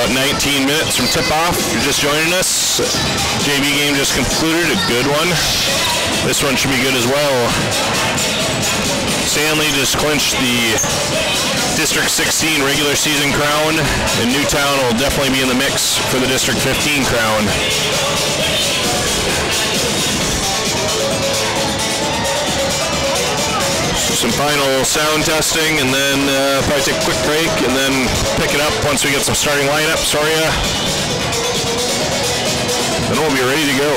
about 19 minutes from tip-off. If you're just joining us, JV game just concluded, a good one. This one should be good as well. Stanley just clinched the District 16 regular season crown, and Newtown will definitely be in the mix for the District 15 crown. Some final sound testing, and then probably take a quick break, and then pick it up once we get some starting lineups for you. Then we'll be ready to go.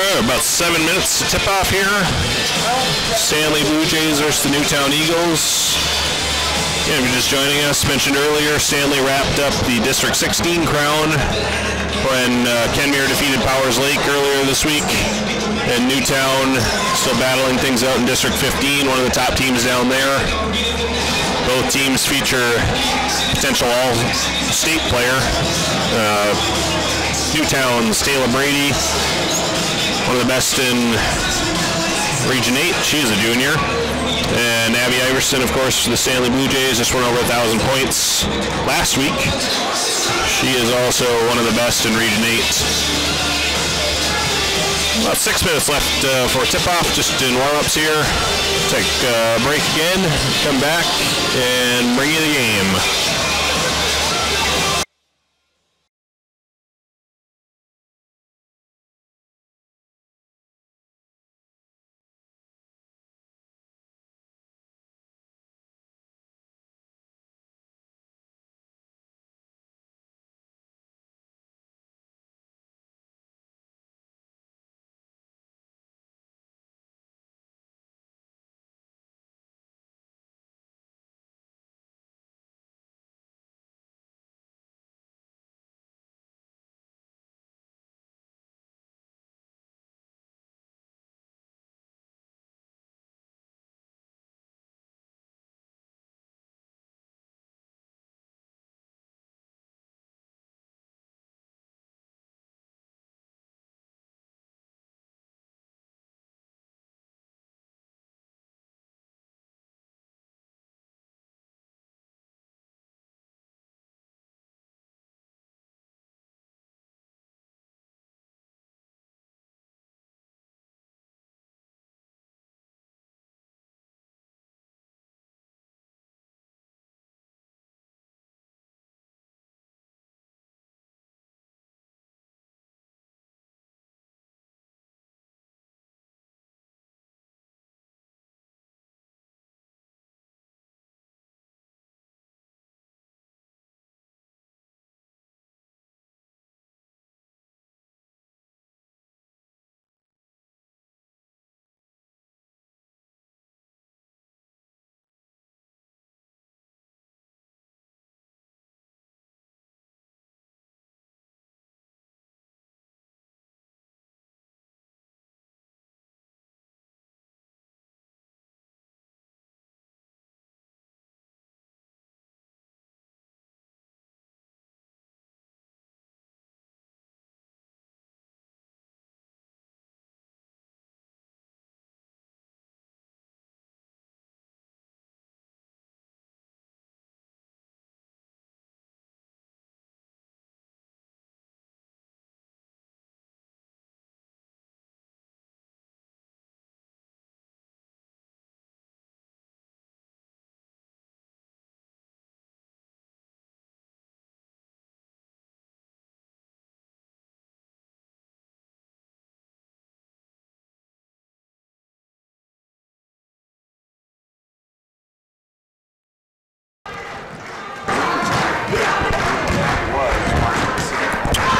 About 7 minutes to tip off here. Stanley Blue Jays versus the Newtown Eagles. Again, if you're just joining us, mentioned earlier, Stanley wrapped up the District 16 crown when Kenmure defeated Powers Lake earlier this week. And Newtown still battling things out in District 15, one of the top teams down there. Both teams feature potential all-state player. Newtown's Taylor Brady, one of the best in Region 8. She's a junior. And Abby Iverson, of course, for the Stanley Blue Jays, just went over 1,000 points last week. She is also one of the best in Region 8. About 6 minutes left for tip-off, just in warm-ups here. Take a break again, come back, and bring you the game.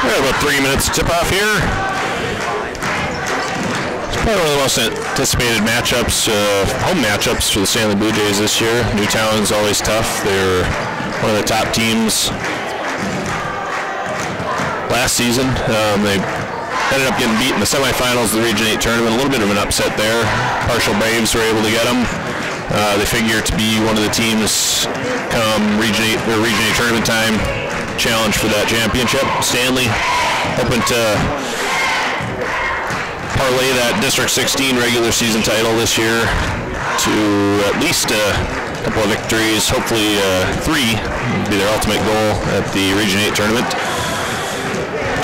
About 3 minutes to tip off here. It's probably one of the most anticipated matchups, home matchups for the Stanley Blue Jays this year. Newtown's always tough. They're one of the top teams last season. They ended up getting beat in the semifinals of the Region 8 tournament. A little bit of an upset there. Partial Braves were able to get them. They figure to be one of the teams come Region 8 tournament time. Challenge for that championship. Stanley hoping to parlay that District 16 regular season title this year to at least a couple of victories, hopefully 3 would be their ultimate goal at the Region 8 tournament.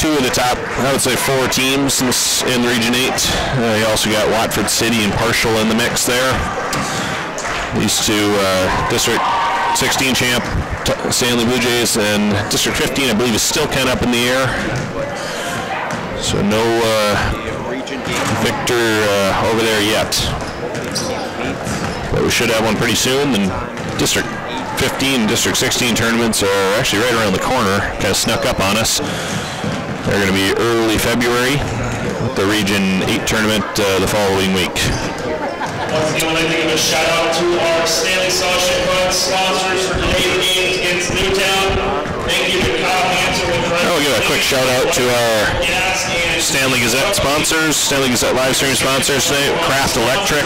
2 of the top, I would say 4 teams in Region 8. You also got Watford City and Partial in the mix there. These two District 16 champ Stanley Blue Jays, and District 15 I believe is still kind of up in the air. So no victor over there yet. But we should have one pretty soon. And District 15 and District 16 tournaments are actually right around the corner. Kind of snuck up on us. They're going to be early February. with the Region 8 tournament the following week. Once again, I'd like to give a shout out to our Stanley Scholarship Fund sponsors for today's games against Newtown. Thank you to Kyle Hansen. I'll give a quick shout out to our Stanley Gazette sponsors, Stanley Gazette live stream sponsors tonight, Craft Electric,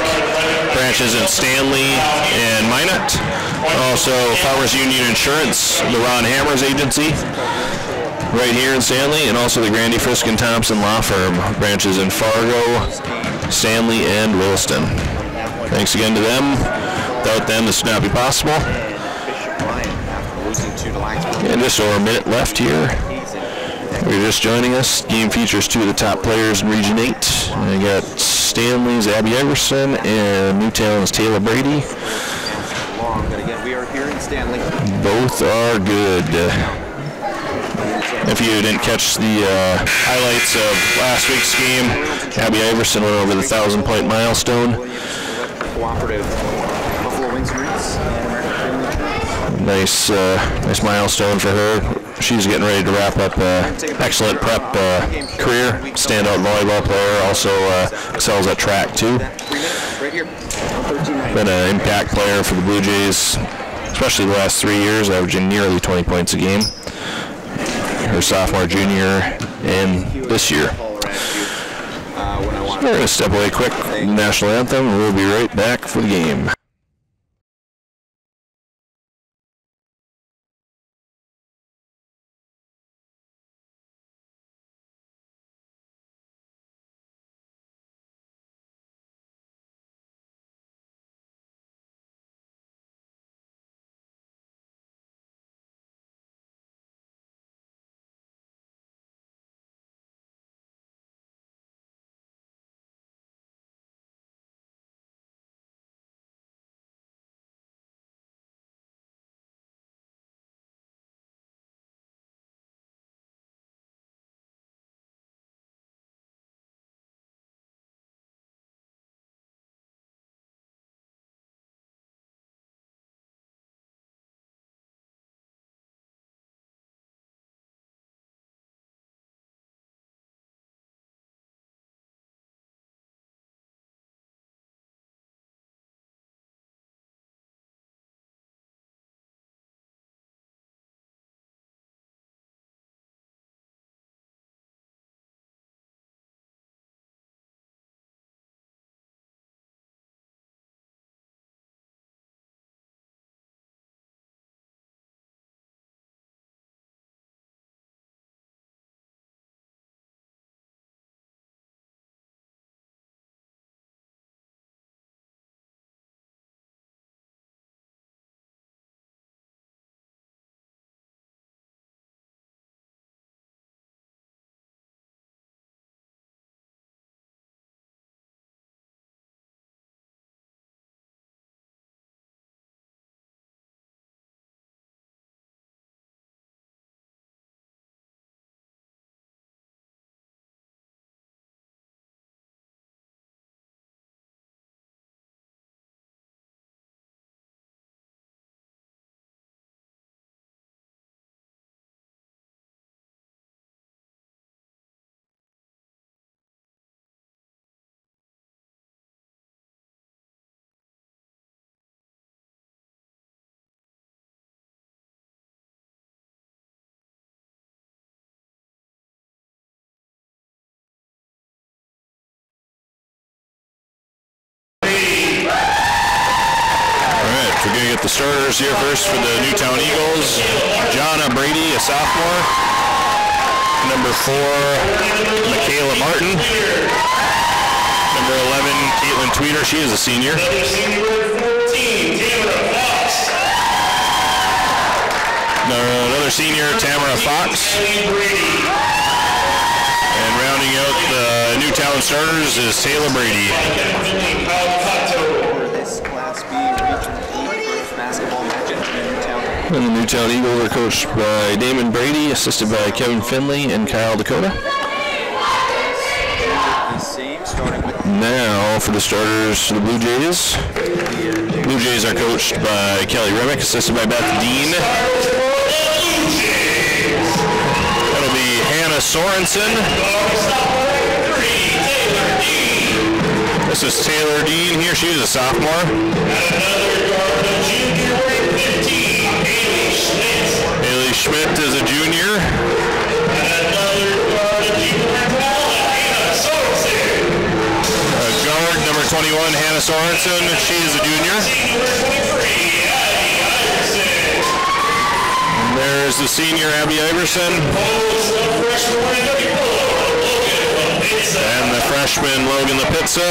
branches in Stanley and Minot. Also Farmers Union Insurance, the Ron Hammers Agency, right here in Stanley, and also the Grandy Frisk and Thompson Law Firm, branches in Fargo, Stanley, and Williston. Thanks again to them. Without them, this would not be possible. And just over a minute left here. If you're just joining us, game features two of the top players in Region 8. I got Stanley's Abby Iverson and Newtown's Taylor Brady. Both are good. If you didn't catch the highlights of last week's game, Abby Iverson went over the 1,000-point milestone. Nice milestone for her. She's getting ready to wrap up excellent prep career. Standout volleyball player. Also excels at track too. Been an impact player for the Blue Jays, especially the last 3 years, averaging nearly 20 points a game. Her sophomore, junior, and this year. So we're going to step away quick from the national anthem, and we'll be right back for the game. We're going to get the starters here first for the Newtown Eagles. Jonna Brady, a sophomore. Number 4, Michaela Martin. Number 11, Caitlin Tweeter. She is a senior. Another senior, Tamara Fox. And rounding out the Newtown starters is Taylor Brady. And the Newtown Eagles are coached by Damon Brady, assisted by Kevin Finley and Kyle Dakota. Now for the starters for the Blue Jays. Blue Jays are coached by Kelly Remick, assisted by Beth Dean. That'll be Hannah Sorensen. This is Taylor Dean here. She is a sophomore. Another guard, a junior, wearing 15, Haley Schmidt. Haley Schmidt is a junior. Another guard, a junior, Hannah Sorensen. Guard number 21, Hannah Sorensen. She is a junior. Senior, 23, Abby Iverson. And there's the senior, Abby Iverson. Pose of freshman, Logan Lapizza. And the freshman, Logan Lapizza.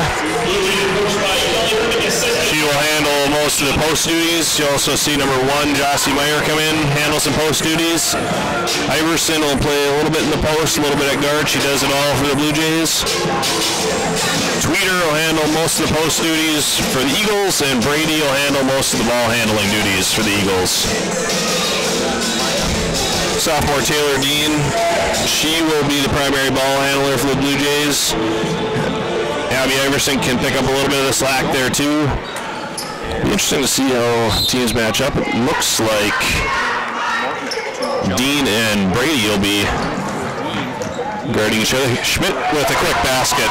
She will handle most of the post duties. You'll also see number 1, Jossie Meyer, come in, handle some post duties. Iverson will play a little bit in the post, a little bit at guard. She does it all for the Blue Jays. Tweeter will handle most of the post duties for the Eagles, and Brady will handle most of the ball handling duties for the Eagles. Sophomore Taylor Dean, she will be the primary ball handler for the Blue Jays. Abby Iverson can pick up a little bit of the slack there too. Be interesting to see how teams match up. It looks like Dean and Brady will be guarding each other. Schmidt with a quick basket.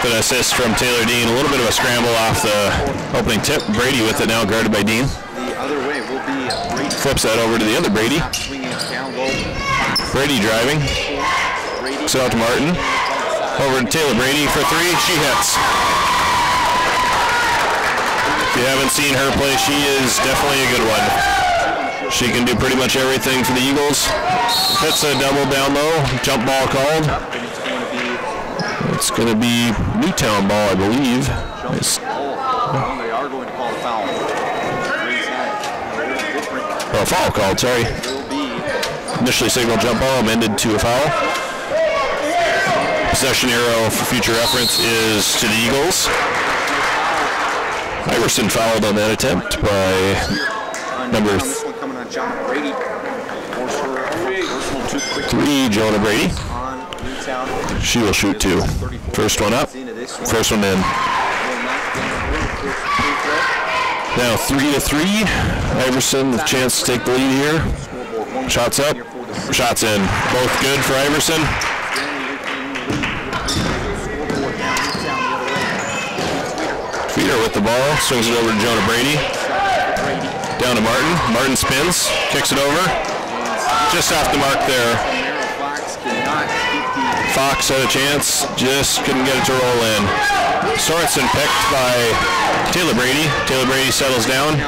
An assist from Taylor Dean. A little bit of a scramble off the opening tip. Brady with it now, guarded by Dean. The other way will be Brady. Flips that over to the other Brady. Brady driving. So out to Martin. Over to Taylor Brady for 3. She hits. If you haven't seen her play, she is definitely a good one. She can do pretty much everything for the Eagles. Hits a double down low. Jump ball called. It's going to be Newtown ball, I believe. They are going to call a foul. Oh, a foul called, sorry. Initially signaled jump ball, amended to a foul. Possession arrow for future reference is to the Eagles. Iverson fouled on that attempt by number 3, Jonah Brady. She will shoot 2. First one up, first one in. Now 3-3. Iverson with a chance to take the lead here. Shots up, shots in. Both good for Iverson. Feeder with the ball, swings it over to Jonah Brady. Down to Martin. Martin spins, kicks it over. Just off the mark there. Fox had a chance, just couldn't get it to roll in. Sorensen picked by Taylor Brady. Taylor Brady settles down.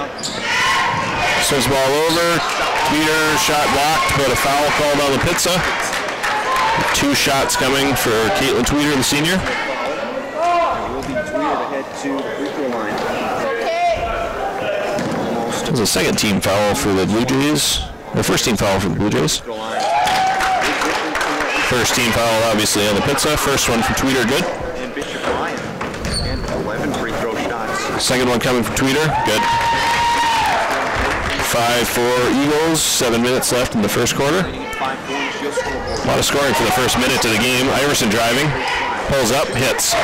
Swings the ball over. Tweeter shot blocked, but a foul called on the pizza. 2 shots coming for Caitlin Tweeter, the senior. It was a second team foul for the Blue Jays. Or first team foul for the Blue Jays. First team foul obviously on the pizza. First one from Tweeter, good. Second one coming from Tweeter, good. 5-4 Eagles, 7 minutes left in the first quarter. A lot of scoring for the first minute of the game. Iverson driving, pulls up, hits.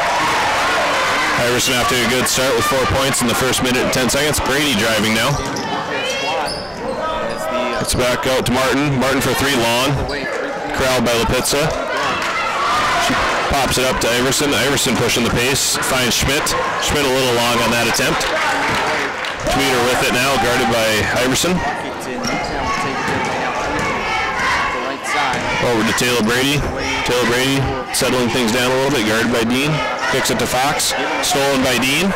Iverson after a good start with 4 points in the first minute and 10 seconds. Brady driving now. It's back out to Martin. Martin for 3, long. Corralled by Lapizza. She pops it up to Iverson. Iverson pushing the pace. Finds Schmidt. Schmidt a little long on that attempt. Tweeter with it now, guarded by Iverson. Over to Taylor Brady. Taylor Brady settling things down a little bit, guarded by Dean. Kicks it to Fox. Stolen by Dean.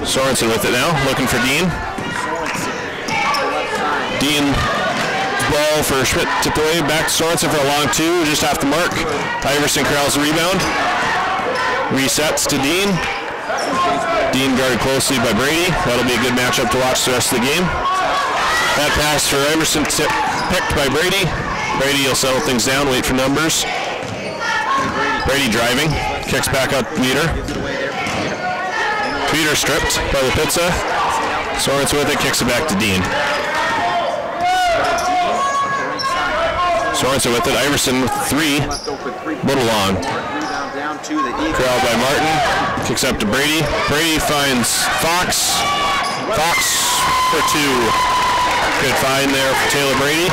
Sorensen with it now, looking for Dean. Dean ball for Schmidt, tipped away, back to Sorensen for a long 2, just off the mark. Iverson corrals the rebound. Resets to Dean. Dean guarded closely by Brady. That'll be a good matchup to watch the rest of the game. That pass for Iverson picked by Brady. Brady will settle things down, wait for numbers. Brady driving, kicks back out to Peter. Peter stripped by the pizza. Sorensen with it, kicks it back to Dean. Sorensen with it, Iverson with 3, little long. Corralled by Martin, kicks up to Brady. Brady finds Fox. Fox for 2. Good find there for Taylor Brady.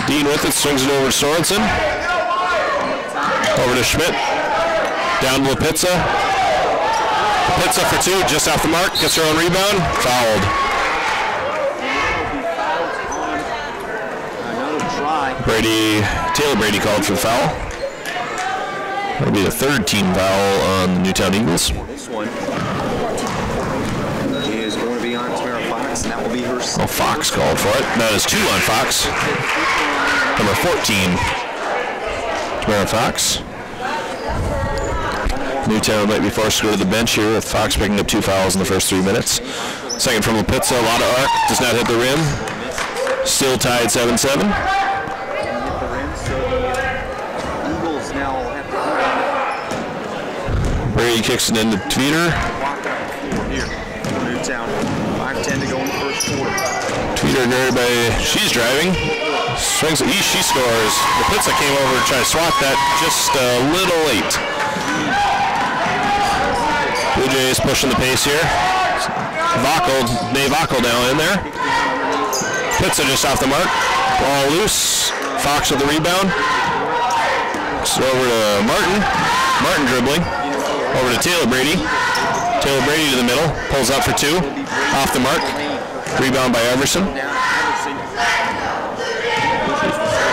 Dean with it, swings it over to Sorensen. Over to Schmidt. Down to Lapizza. Lapizza for two, just off the mark. Gets her own rebound. Fouled. Taylor Brady called for the foul. That'll be the third team foul on the Newtown Eagles. This one is going to be on Tamara Fox, and that will be her. Oh, Fox called for it. That is two on Fox. Number 14, Tamara Fox. Newtown might be forced to go to the bench here with Fox picking up two fouls in the first 3 minutes. Second from Lapizza, a lot of arc, does not hit the rim. Still tied 7-7. Brady kicks it into Tweeter. Newtown, 5:10 to go in the first quarter. Tweeter guarded by, she's driving. Swings it, she scores. Lapizza came over to try to swat that just a little late. Blue Jays pushing the pace here. Dave Vackel down in there. Pizza just off the mark. Ball loose. Fox with the rebound. So over to Martin. Martin dribbling. Over to Taylor Brady. Taylor Brady to the middle. Pulls up for two. Off the mark. Rebound by Everson.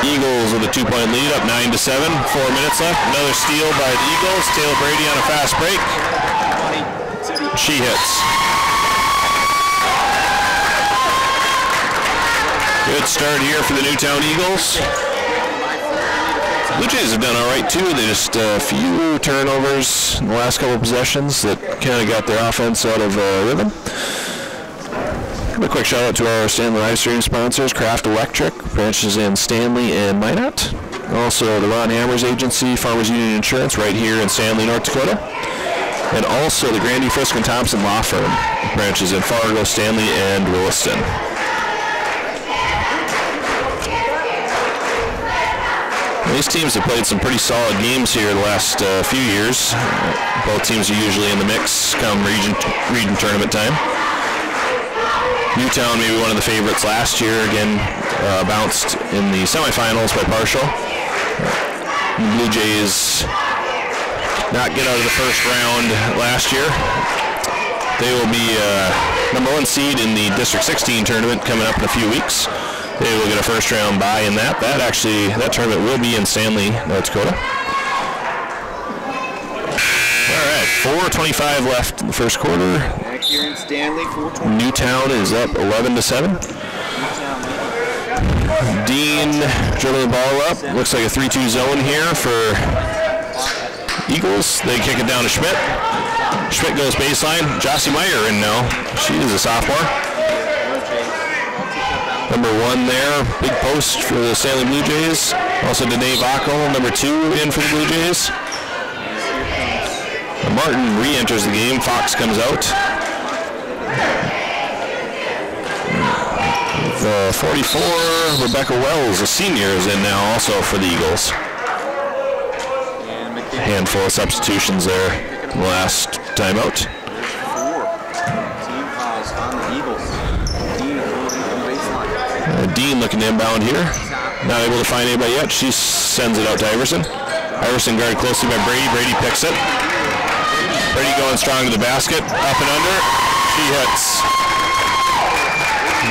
Eagles with a 2-point lead, up 9-7. 4 minutes left. Another steal by the Eagles. Taylor Brady on a fast break. She hits. Good start here for the Newtown Eagles. Blue Jays have done all right too. They just a few turnovers in the last couple of possessions that kind of got their offense out of rhythm. Give a quick shout out to our Stanley live stream sponsors, Craft Electric, branches in Stanley and Minot. Also the Ron Hammers Agency, Farmers Union Insurance, right here in Stanley, North Dakota. And also the Grandy, Frisk, and Thompson Law Firm, branches in Fargo, Stanley, and Williston. These teams have played some pretty solid games here the last few years. Both teams are usually in the mix come region tournament time. Newtown, maybe one of the favorites last year, again bounced in the semifinals by partial. The Blue Jays not get out of the first round last year. They will be number 1 seed in the District 16 tournament coming up in a few weeks. They will get a first round bye in that. That tournament will be in Stanley, North Dakota. All right, 4:25 left in the first quarter. Back here in Stanley, 4:20. Newtown is up 11-7. Dean dribbling the ball up. Looks like a 3-2 zone here for Eagles. They kick it down to Schmidt. Schmidt goes baseline. Jossie Meyer in now. She is a sophomore. Number 1 there, big post for the Stanley Blue Jays. Also Dave Vackel, number 2 in for the Blue Jays. Martin re-enters the game. Fox comes out. The 44, Rebecca Wells, a senior, is in now also for the Eagles. Handful of substitutions there in the last timeout. Dean looking to inbound here. Not able to find anybody yet. She sends it out to Iverson. Iverson guarded closely by Brady. Brady picks it. Brady going strong to the basket. Up and under. She hits.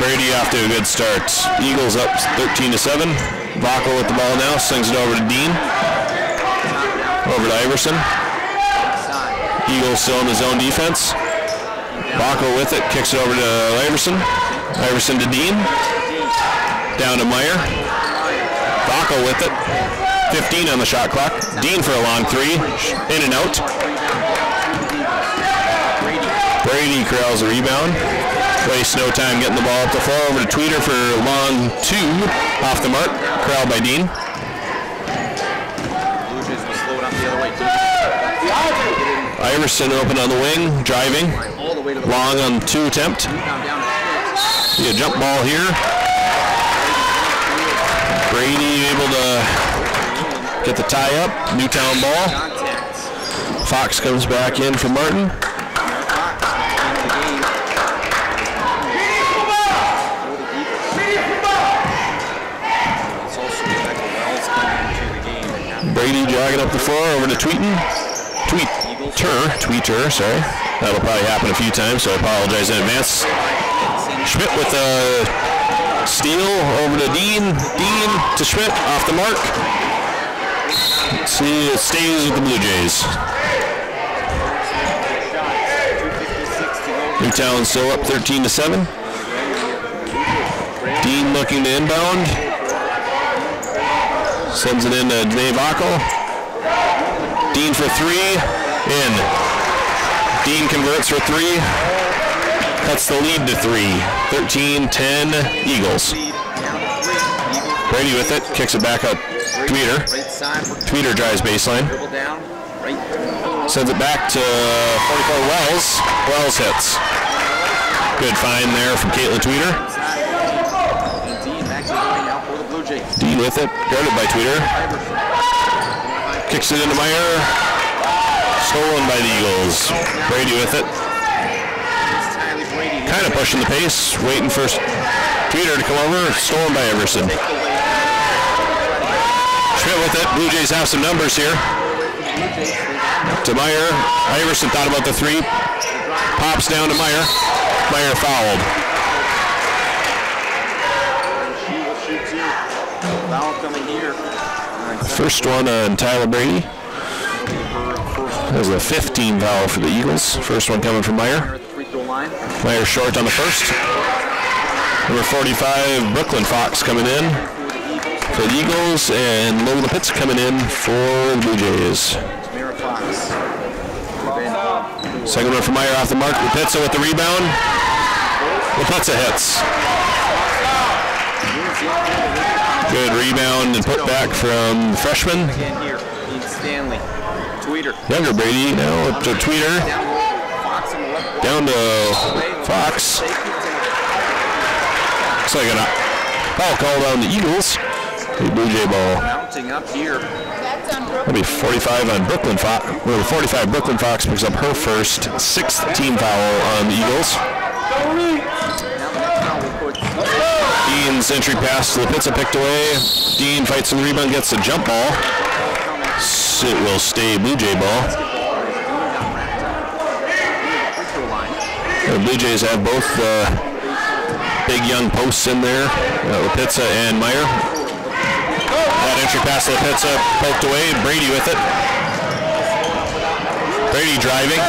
Brady off to a good start. Eagles up 13-7. Vackel with the ball now. Slings it over to Dean. Over to Iverson. Eagles still in the zone defense. Vackel with it. Kicks it over to Iverson. Iverson to Dean. Down to Meyer. Vackel with it. 15 on the shot clock. Dean for a long 3. In and out. Brady corrals the rebound. Wastes no time getting the ball up the floor. Over to Tweeter for a long 2. Off the mark. Corralled by Dean. Iverson open on the wing. Driving. Long on 2 attempt. See a jump ball here. Brady able to get the tie up. Newtown ball. Fox comes back in for Martin. Brady jogging up the floor over to Tweeter, sorry. That'll probably happen a few times, so I apologize in advance. Schmidt with a steal over to Dean. Dean to Schmidt, off the mark. Let's see, it stays with the Blue Jays. Newtown still up 13-7. Dean looking to inbound. Sends it in to Dave Ockel. Dean for three. In. Dean converts for three. Cuts the lead to three. 13-10 Eagles. Brady with it. Kicks it back up. Tweeter. Tweeter drives baseline. Sends it back to 44 Wells. Wells hits. Good find there from Caitlin Tweeter. Dean with it, guarded by Tweeter. Kicks it into Meyer. Stolen by the Eagles. Brady with it. Kind of pushing the pace, waiting for Tweeter to come over. Stolen by Everson. Schmidt with it. Blue Jays have some numbers here. To Meyer. Iverson thought about the three. Pops down to Meyer. Meyer fouled. First one on Tyler Brady. That was a 15 foul for the Eagles. First one coming from Meyer. Meyer short on the first. Number 45, Brooklyn Fox coming in for the Eagles, and Logan Lapitza coming in for the Blue Jays. Second one from Meyer off the mark. Lapitza with the rebound. Lapitza hits. Good rebound and put back from the freshman. Stanley. Tweeter. Younger Brady now up to Tweeter. Down to Fox. Looks like a foul called on the Eagles. The Blue Jay ball. Mounting up here. That'll be 45 on Brooklyn Fox. Well, 45 Brooklyn Fox picks up her first, sixth team foul on the Eagles. Dean's entry pass to Lapitza picked away. Dean fights the rebound, gets the jump ball. It will stay Blue Jay ball. The Blue Jays have both big young posts in there, Lapitza and Meyer. That entry pass to Lapitza poked away. Brady with it. Brady driving.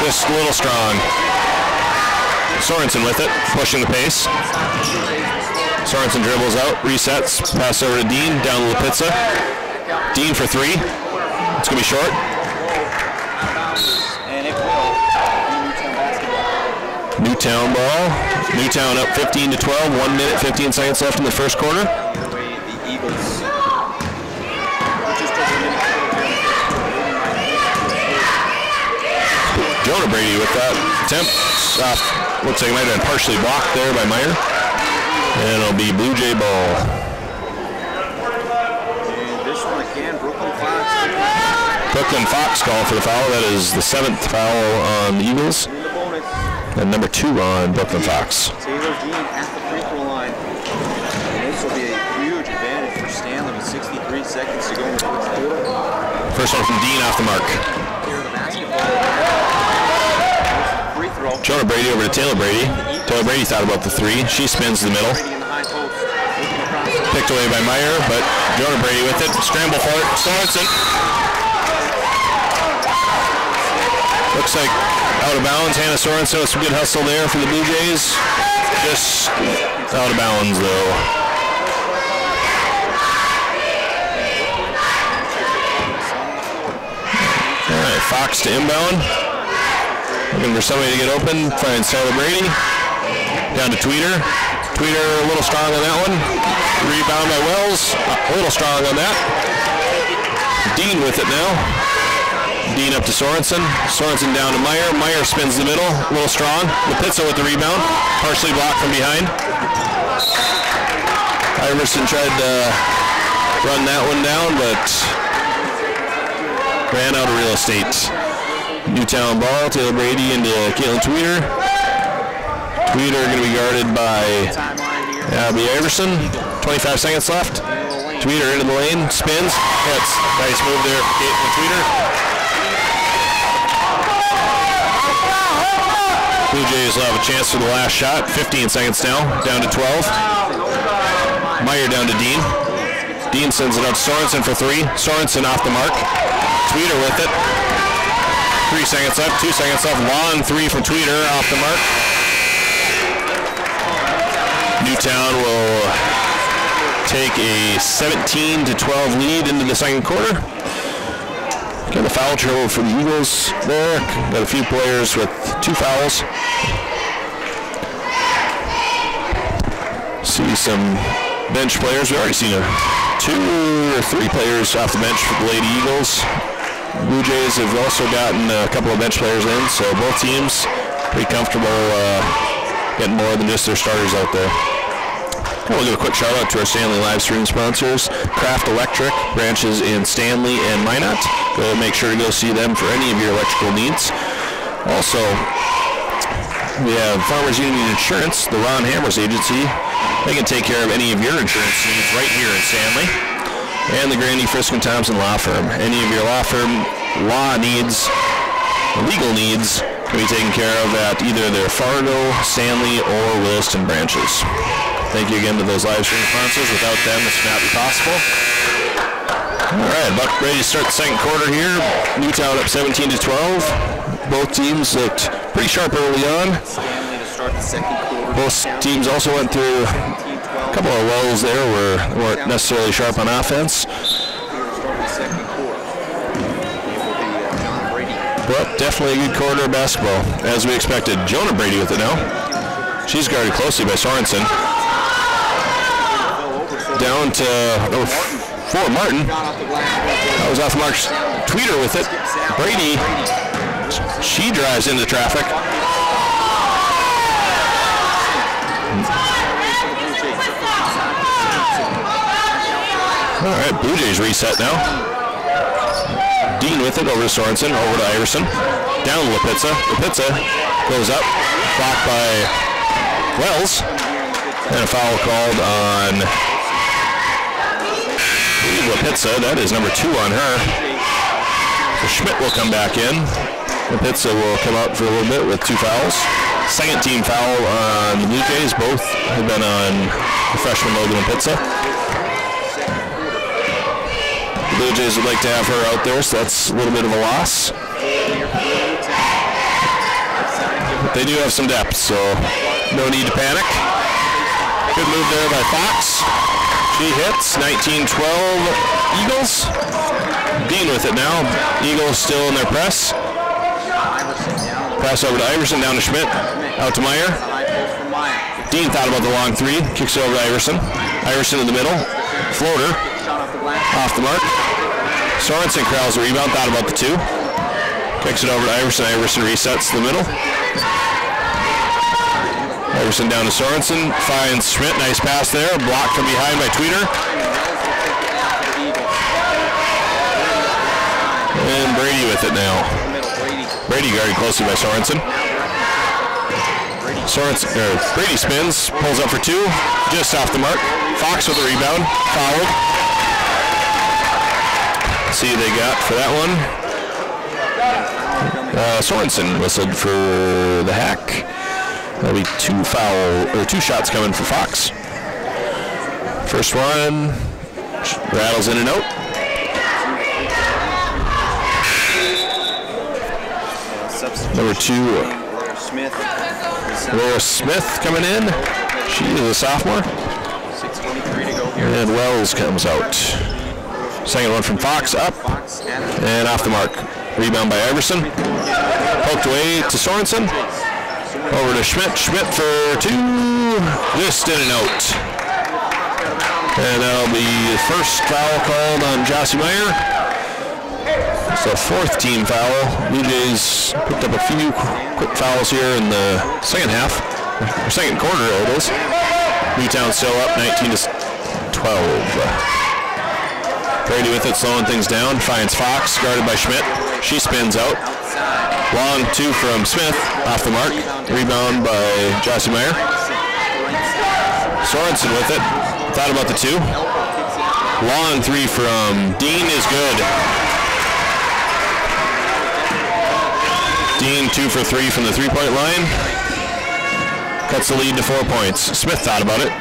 Just a little strong. Sorensen with it, pushing the pace. Sorensen dribbles out, resets, pass over to Dean, down to Lapitza. Dean for three. It's going to be short. And it will be Newtown ball. Newtown up 15-12. 1 minute, 15 seconds left in the first quarter. The Eagles. Jonah Brady with that attempt. Looks like it might have been partially blocked there by Meyer. And it'll be Blue Jay ball. And this one again, Brooklyn Fox. Brooklyn Fox call for the foul. That is the 7th foul on the Eagles. And number 2 on Brooklyn Fox. Taylor Dean at the free throw line. And this will be a huge advantage for Stanley with 63 seconds to go in the fourth quarter. First one from Dean off the mark. Jonah Brady over to Taylor Brady. Taylor Brady thought about the three. She spins the middle. Picked away by Meyer, but Jonah Brady with it. Scramble for it. Sorensen. Looks like out of bounds. Hannah Sorensen with some good hustle there for the Blue Jays. Just out of bounds though. All right, Fox to inbound. Looking for somebody to get open. Finds Tyler Brady. Down to Tweeter. Tweeter a little strong on that one. Rebound by Wells. A little strong on that. Dean with it now. Dean up to Sorensen. Sorensen down to Meyer. Meyer spins the middle. A little strong. Lapitza with the rebound. Partially blocked from behind. Iverson tried to run that one down, but ran out of real estate. Newtown ball, Taylor Brady into Caitlin Tweeter. Tweeter going to be guarded by Abby Iverson. 25 seconds left. Tweeter into the lane, spins, hits. Nice move there for Caitlin Tweeter. Blue Jays will have a chance for the last shot. 15 seconds now, down to 12. Meyer down to Dean. Dean sends it up to Sorensen for 3. Sorensen off the mark. Tweeter with it. 3 seconds left, 2 seconds left. Long 3 from Tweeter off the mark. Newtown will take a 17-12 lead into the second quarter. Got a foul trouble for the Eagles there. Got a few players with 2 fouls. See some bench players. We've already seen 2 or 3 players off the bench for the Lady Eagles. Blue Jays have also gotten a couple of bench players in, so both teams pretty comfortable getting more than just their starters out there. We'll give a quick shout out to our Stanley live stream sponsors, Craft Electric, branches in Stanley and Minot. Go make sure to go see them for any of your electrical needs. Also, we have Farmers Union Insurance, the Ron Hammers agency. They can take care of any of your insurance needs right here in Stanley. And the Grandy Frisk and Thompson Law Firm. Any of your law firm law needs, legal needs, can be taken care of at either their Fargo, Stanley, or Williston branches. Thank you again to those live stream sponsors. Without them, this would not be possible. All right, about ready to start the second quarter here. Newtown up 17-12. Both teams looked pretty sharp early on. Both teams also went through a couple of lulls there where they weren't necessarily sharp on offense. But definitely a good quarter of basketball, as we expected. Jonah Brady with it now. She's guarded closely by Sorensen. Down to number 4, Martin. That was off the mark. Tweeter with it. Brady, she drives into traffic. All right, Blue Jays reset now. Dean with it over to Sorensen, over to Iverson. Down to Lapizza. Lapizza goes up, blocked by Wells. And a foul called on Lapizza. That is number 2 on her. So Schmidt will come back in. Lapizza will come out for a little bit with 2 fouls. Second team foul on the Blue Jays. Both have been on the freshman Logan Lapizza. The Blue Jays would like to have her out there, so that's a little bit of a loss. But they do have some depth, so no need to panic. Good move there by Fox. She hits. 19-12 Eagles. Dean with it now. Eagles still in their press. Pass over to Iverson, down to Schmidt. Out to Meyer. Dean thought about the long 3. Kicks it over to Iverson. Iverson in the middle. Floater. Off the mark. Sorensen corrals the rebound. Thought about the 2. Kicks it over to Iverson. Iverson resets to the middle. Iverson down to Sorensen, finds Schmidt, nice pass there, blocked from behind by Tweeter. And Brady with it now. Brady guarded closely by Sorensen. Brady spins, pulls up for 2, just off the mark. Fox with the rebound, fouled. See who they got for that one. Sorensen whistled for the hack. That'll be 2 shots coming for Fox. First one rattles in and out. Number 2, Laura Smith coming in. She is a sophomore. And Wells comes out. Second one from Fox, up and off the mark. Rebound by Iverson. Poked away to Sorensen. Over to Schmidt. Schmidt for 2. Just in and out. And that'll be the first foul called on Jossie Meyer. It's the 4th team foul. Blue Jays picked up a few quick fouls here in the second half. Or second quarter, it is. Newtown still up 19-12. Brady with it, slowing things down. Finds Fox, guarded by Schmidt. She spins out. Long 2 from Smith, off the mark. Rebound by Jossie Meyer. Sorensen with it. Thought about the 2. Long three from Dean is good. Dean 2 for 3 from the three-point line. Cuts the lead to 4 points. Smith thought about it.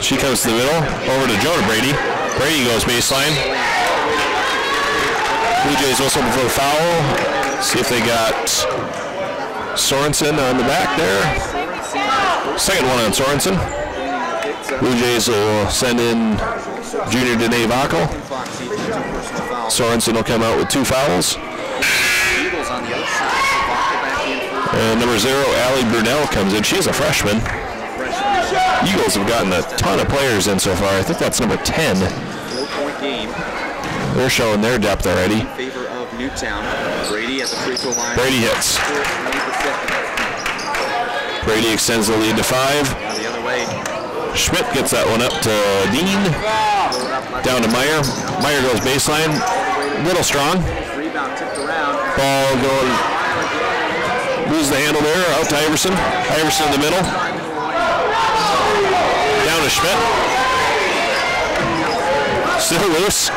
She comes to the middle, over to Jonah Brady. Brady goes baseline. Blue Jays whistle before the foul. See if they got Sorensen on the back there. Second one on Sorensen. Blue Jays will send in junior Danae Vacco. Sorensen will come out with 2 fouls. And number 0, Allie Brunell comes in. She's a freshman. Eagles have gotten a ton of players in so far. I think that's number 10. 4-point game. They're showing their depth already. In favor of Newtown. Brady at the free throw line. Brady hits. Brady extends the lead to 5. The other way. Schmidt gets that one up to Dean. Down to Meyer. Meyer goes baseline. Little strong. Rebound tipped around. Ball going. Lose the handle there. Out to Iverson. Iverson in the middle. Down to Schmidt. Still loose.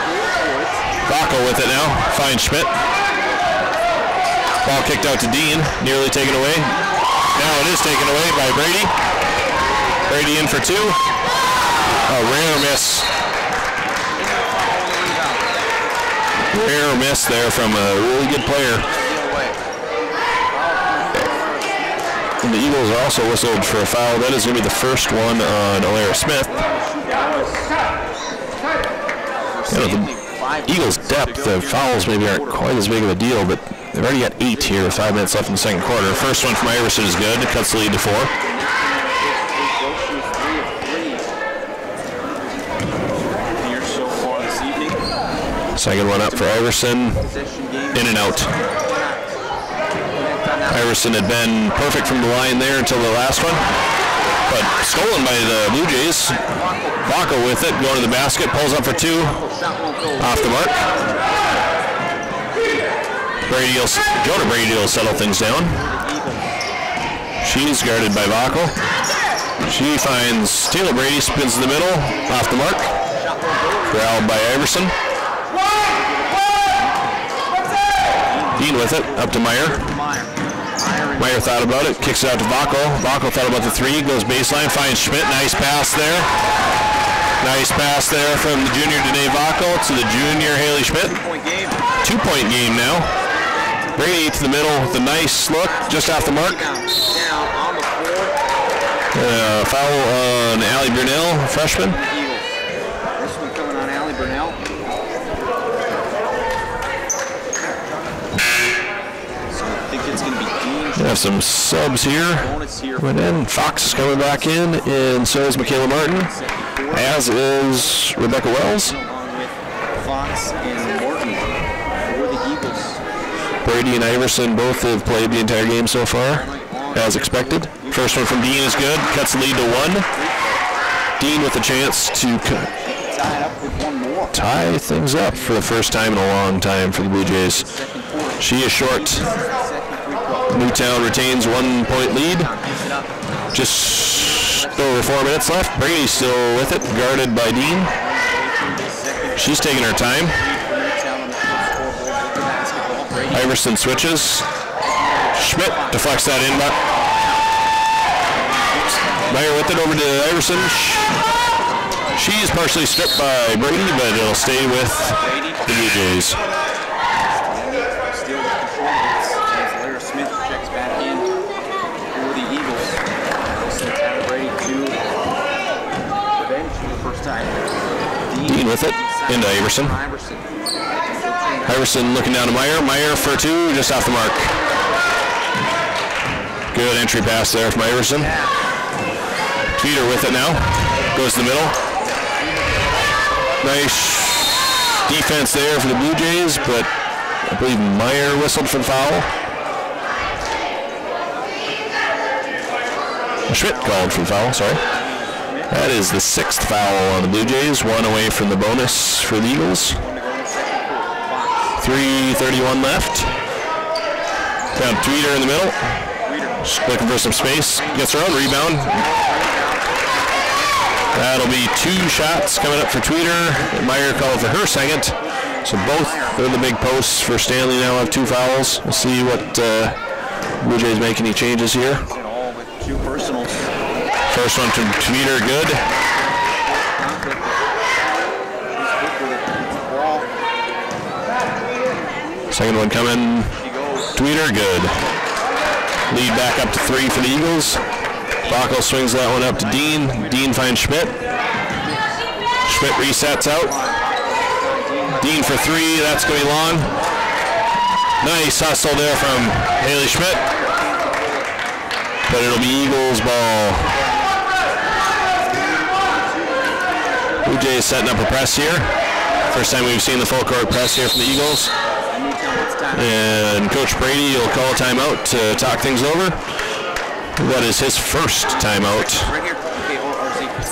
Vacco with it now. Finds Schmidt. Ball kicked out to Dean. Nearly taken away. Now it is taken away by Brady. Brady in for 2. A rare miss. Rare miss there from a really good player. And the Eagles are also whistled for a foul. That is going to be the first one on Alara Smith. You know, the Eagles' depth, the fouls maybe aren't quite as big of a deal, but they've already got 8 here with 5 minutes left in the second quarter. First one from Iverson is good. It cuts the lead to 4. Second one up for Iverson. In and out. Iverson had been perfect from the line there until the last one, but stolen by the Blue Jays. Vacco with it, going to the basket, pulls up for 2, off the mark. Jonah Brady will settle things down. She's guarded by Vacco. She finds Taylor Brady, spins in the middle, off the mark. Growled by Iverson. Dean with it, up to Meyer. Meyer thought about it, kicks it out to Vacco. Vacco thought about the 3, goes baseline, finds Schmidt. Nice pass there. Nice pass there from the junior Danae Vacco to the junior Haley Schmidt. 2-point game now. Brady to the middle with a nice look, just off the mark. Foul on Allie Brunell, freshman. This one coming on Allie Brunell. So I think it's going to be Dean. We have some subs here. Went in. Fox is coming back in, and so is Michaela Martin, as is Rebecca Wells. Along with Fox and Morton for the Eagles. Brady and Iverson both have played the entire game so far, as expected. First one from Dean is good. Cuts the lead to 1. Dean with a chance to tie things up for the first time in a long time for the Blue Jays. She is short. Newtown retains 1-point lead. Just over 4 minutes left. Brady's still with it, guarded by Dean. She's taking her time. Iverson switches. Schmidt deflects that in. Meyer with it over to Iverson. She's partially stripped by Brady, but it'll stay with the Blue Jays. Dean with it, into Iverson. Iverson looking down to Meyer. Meyer for 2, just off the mark. Good entry pass there from Iverson. Peter with it now. Goes to the middle. Nice defense there for the Blue Jays, but I believe Meyer whistled for the foul. Schmidt called for the foul, sorry. That is the 6th foul on the Blue Jays, 1 away from the bonus for the Eagles. 3:31 left. Down Tweeter in the middle. Just looking for some space. Gets her own rebound. That'll be 2 shots coming up for Tweeter. Meyer called for her second. So both of the big posts for Stanley now have 2 fouls. We'll see what Blue Jays make any changes here. All with 2 personals. First one from Tweeter, good. Second one coming, Tweeter, good. Lead back up to 3 for the Eagles. Bacco swings that one up to Dean. Dean finds Schmidt. Schmidt resets out. Dean for 3, that's going to be long. Nice hustle there from Haley Schmidt. But it'll be Eagles ball. Blue Jays setting up a press here. First time we've seen the full court press here from the Eagles. And Coach Brady will call a timeout to talk things over. That is his first timeout.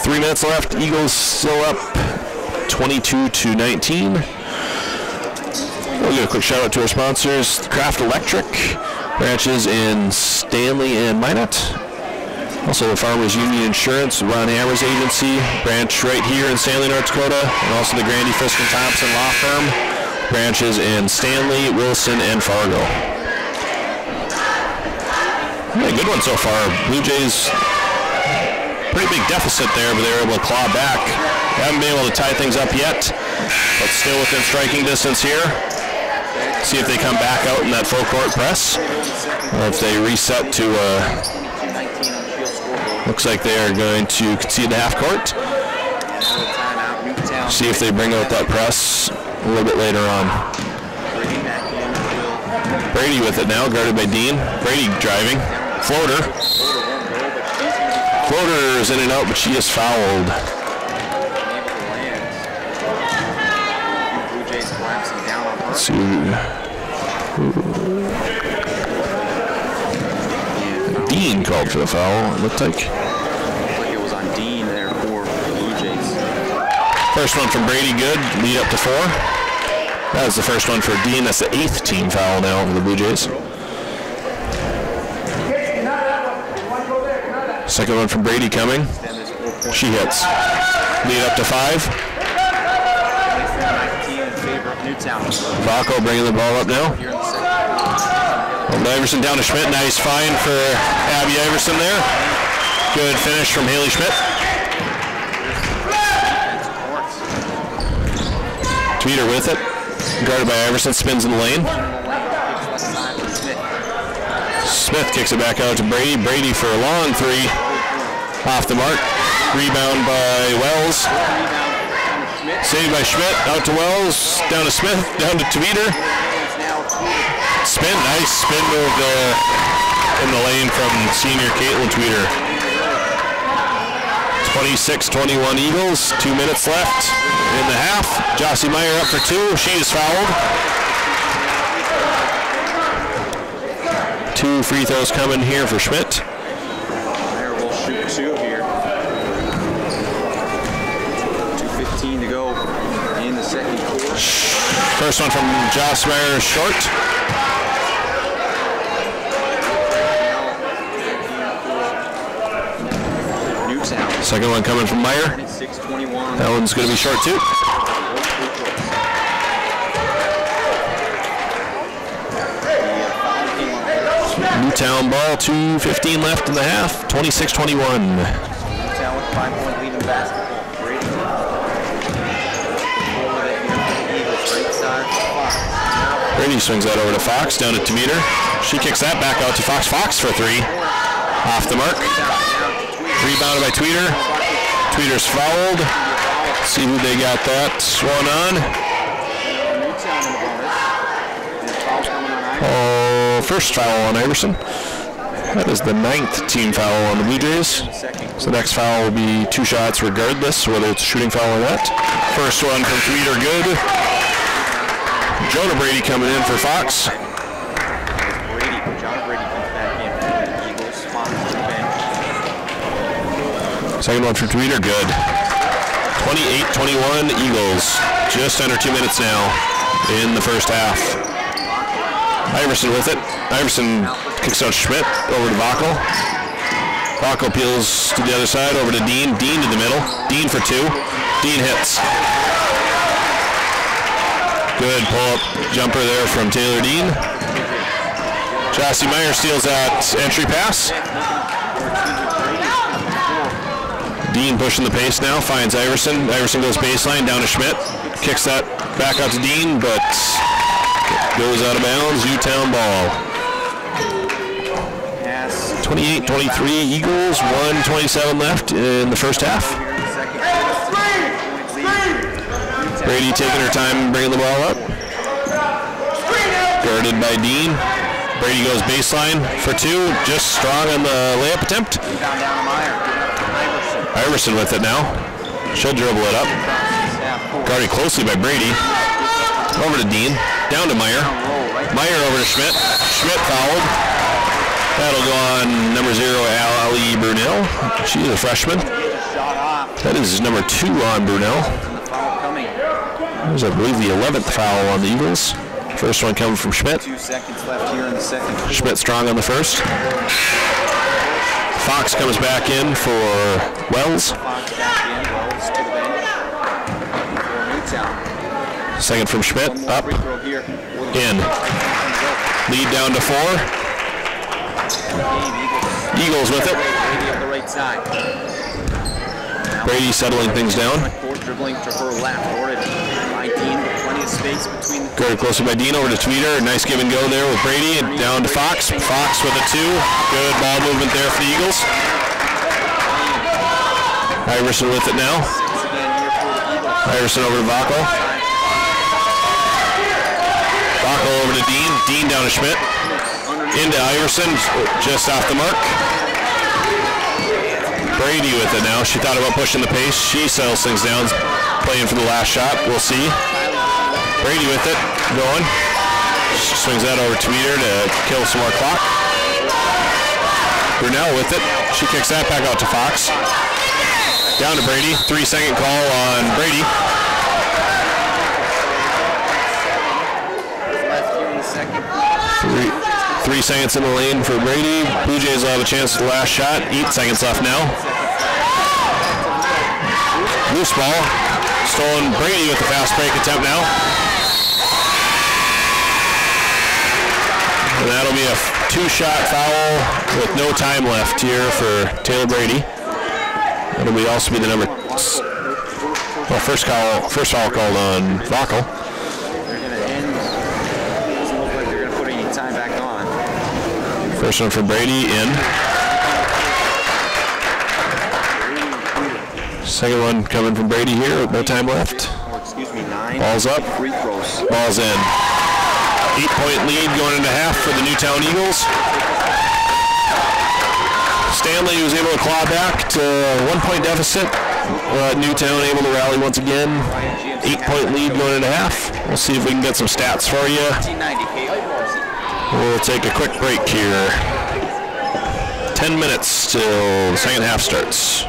3 minutes left. Eagles still up 22-19. We'll give a quick shout out to our sponsors. Craft Electric, branches in Stanley and Minot. Also the Farmers Union Insurance, Ron Hammer's agency, branch right here in Stanley, North Dakota. And also the Grandy Fisk and Thompson Law Firm, branches in Stanley, Wilson, and Fargo. Yeah, good one so far. Blue Jays, pretty big deficit there, but they were able to claw back. Haven't been able to tie things up yet, but still within striking distance here. See if they come back out in that full court press, or if they reset to, looks like they are going to concede the half court. See if they bring out that press a little bit later on. Brady with it now, guarded by Dean. Brady driving. Floater. Floater is in and out, but she is fouled. Let's see. Dean called for the foul, it looked like. It was on Dean there for the Blue Jays. First one from Brady, good. Lead up to 4. That was the first one for Dean. That's the 8th team foul now for the Blue Jays. Second one from Brady coming. She hits. Lead up to 5. Bacco bringing the ball up now. Iverson down to Schmidt. Nice find for Abby Iverson there. Good finish from Haley Schmidt. Tweeter with it. Guarded by Iverson. Spins in the lane. Smith kicks it back out to Brady. Brady for a long 3. Off the mark. Rebound by Wells. Saved by Schmidt. Out to Wells. Down to Smith. Down to Tweeter. Spin. Nice spin move there in the lane from senior Caitlin Tweeter. 26-21 Eagles. 2 minutes left in the half. Jossie Meyer up for 2. She is fouled. 2 free throws coming here for Schmidt. Meyer will shoot 2 here. 2:15 to go in the second quarter. First one from Joss Meyer short. Second one coming from Meyer. That one's going to be short too. Newtown ball, 2:15 left in the half, 26-21. Newtown with 5-point lead in basketball. Brady swings that over to Fox, down to Tweeter. She kicks that back out to Fox. Fox for 3. Off the mark. Rebounded by Tweeter. Tweeter's fouled. See who they got that one on. Oh, first foul on Iverson. That is the 9th team foul on the Blue Jays. So the next foul will be 2 shots regardless, whether it's a shooting foul or not. First one from Tweeter, good. Jonah Brady coming in for Fox. Second one from Tweeter, good. 28-21 Eagles. Just under 2 minutes now in the first half. Iverson with it. Iverson kicks out Schmidt over to Bacco. Bacco peels Eagles to the other side, over to Dean. Dean to the middle. Dean for 2. Dean hits. Good pull-up jumper there from Taylor Dean. Jossie Meyer steals that entry pass. Dean pushing the pace now, finds Iverson. Iverson goes baseline, down to Schmidt. Kicks that back out to Dean, but goes out of bounds. Newtown ball. 28-23 Eagles, 1:27 left in the first half. Brady taking her time bringing the ball up. Guarded by Dean. Brady goes baseline for 2, just strong on the layup attempt. Iverson with it now. She'll dribble it up. Guarded closely by Brady. Over to Dean. Down to Meyer. Meyer over to Schmidt. Schmidt fouled. That'll go on number 0, Ali Brunel. She's a freshman. That is number 2 on Brunel. That was, I believe, the 11th foul on the Eagles. First one coming from Schmidt. 2 seconds left here in the second quarter. Schmidt strong on the first. Fox comes back in for Wells. Second from Schmidt, up, in. Lead down to 4. Eagles with it. Brady settling things down. Dribbling to her left, by Dean, plenty of space between the Guarded closer by Dean, over to Tweeter. Nice give and go there with Brady, and down to Fox. Fox with a 2. Good ball movement there for the Eagles. Iverson with it now. Iverson over to Vacco. Vacco over to Dean. Dean down to Schmidt. Into Iverson, just off the mark. Brady with it now. She thought about pushing the pace. She settles things down, playing for the last shot. We'll see. Brady with it, going. She swings that over to Tweeter to kill some more clock. Brunel with it. She kicks that back out to Fox. Down to Brady. 3-second call on Brady. Three seconds in the lane for Brady. Blue Jays will have a chance at the last shot. 8 seconds left now. Loose ball. Stolen. Brady with the fast break attempt now. And that'll be a 2-shot foul with no time left here for Taylor Brady. That'll be also be the number. Well, first foul called on Vacco. First one for Brady, in. Second one coming from Brady here with no time left. Ball's up. Ball's in. 8-point lead going into half for the Newtown Eagles. Stanley was able to claw back to a 1-point deficit. Newtown able to rally once again. 8-point lead going into half. We'll see if we can get some stats for you. We'll take a quick break here. 10 minutes till the second half starts.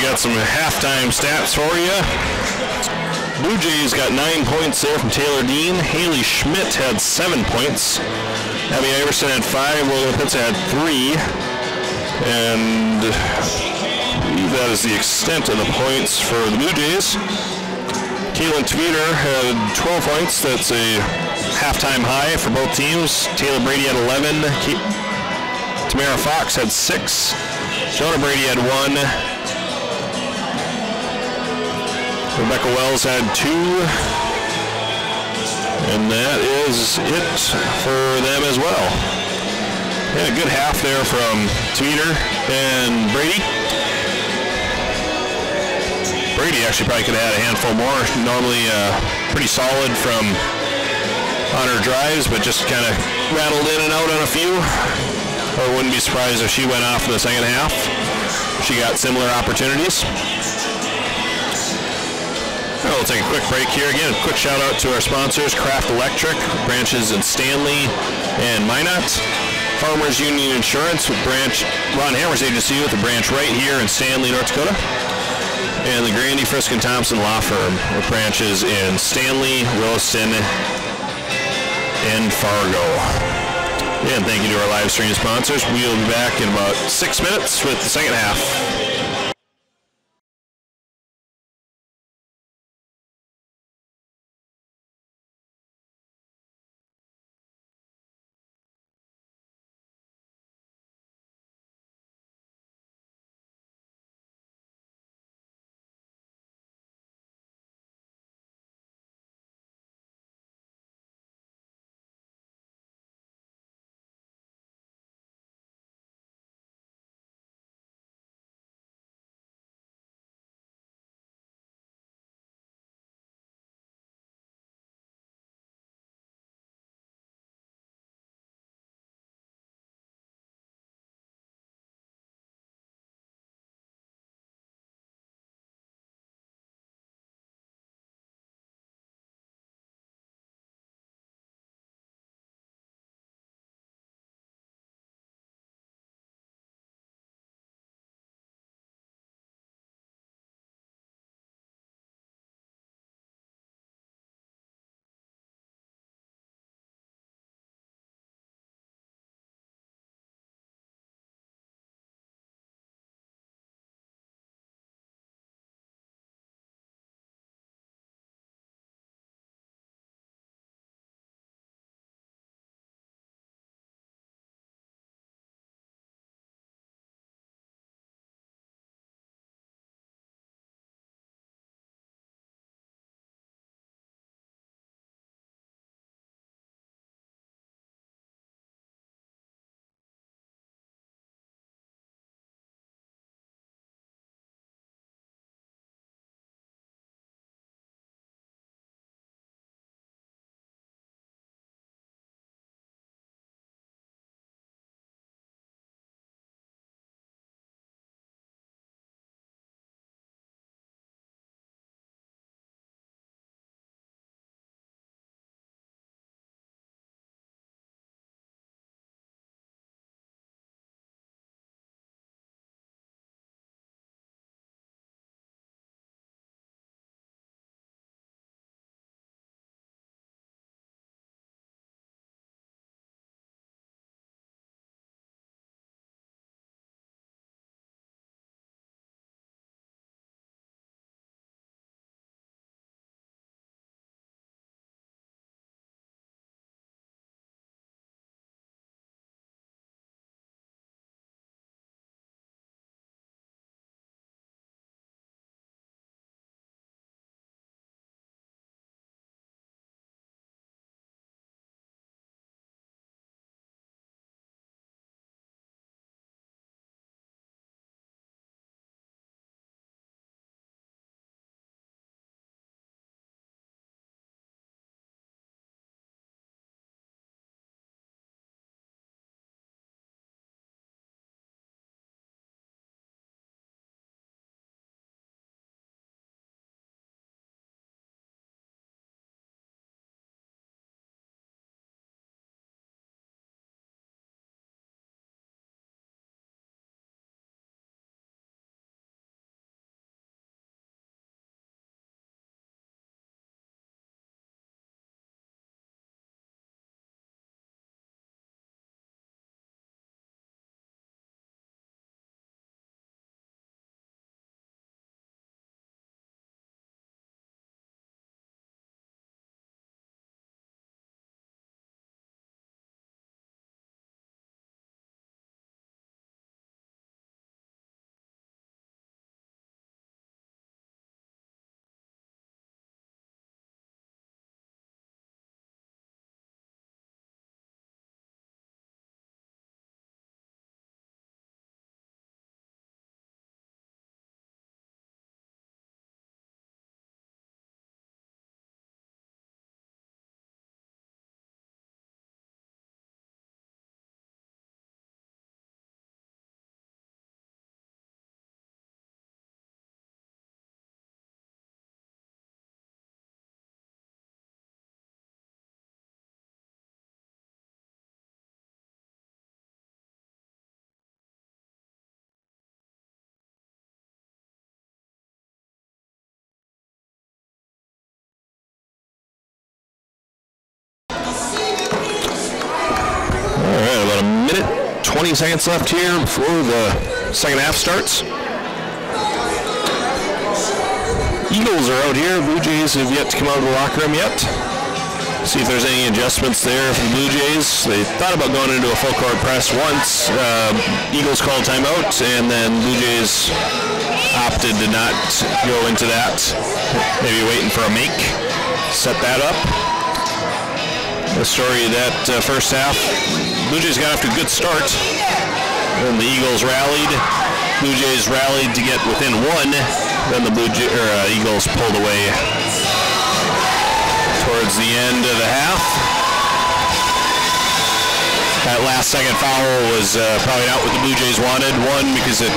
we got some halftime stats for you. Blue Jays got 9 points there from Taylor Dean. Haley Schmidt had 7 points. Abby Iverson had 5. William Pitts had 3. And I believe that is the extent of the points for the Blue Jays. Kaylin Tweeter had 12 points. That's a halftime high for both teams. Taylor Brady had 11. Tamara Fox had 6. Jonah Brady had 1. Rebecca Wells had 2. And that is it for them as well. They had a good half there from Tweeter and Brady. Brady actually probably could have had a handful more. Normally pretty solid from on her drives, but just kind of rattled in and out on a few. I wouldn't be surprised if she went off in the second half. She got similar opportunities. We'll take a quick break here. Again, a quick shout out to our sponsors, Craft Electric, branches in Stanley and Minot. Farmers Union Insurance with branch Ron Hammer's agency with a branch right here in Stanley, North Dakota. And the Grandy, Frisk, and Thompson Law Firm with branches in Stanley, Williston, and Fargo. And thank you to our live stream sponsors. We'll be back in about 6 minutes with the second half. 20 seconds left here before the second half starts. Eagles are out here. Blue Jays have yet to come out of the locker room yet. See if there's any adjustments there for the Blue Jays. They thought about going into a full court press once. Eagles called timeout, and then Blue Jays opted to not go into that. Maybe waiting for a make. Set that up. The story of that first half, Blue Jays got off to a good start. Then the Eagles rallied. Blue Jays rallied to get within one. Then the Eagles pulled away towards the end of the half. That last second foul was probably not what the Blue Jays wanted. One, because it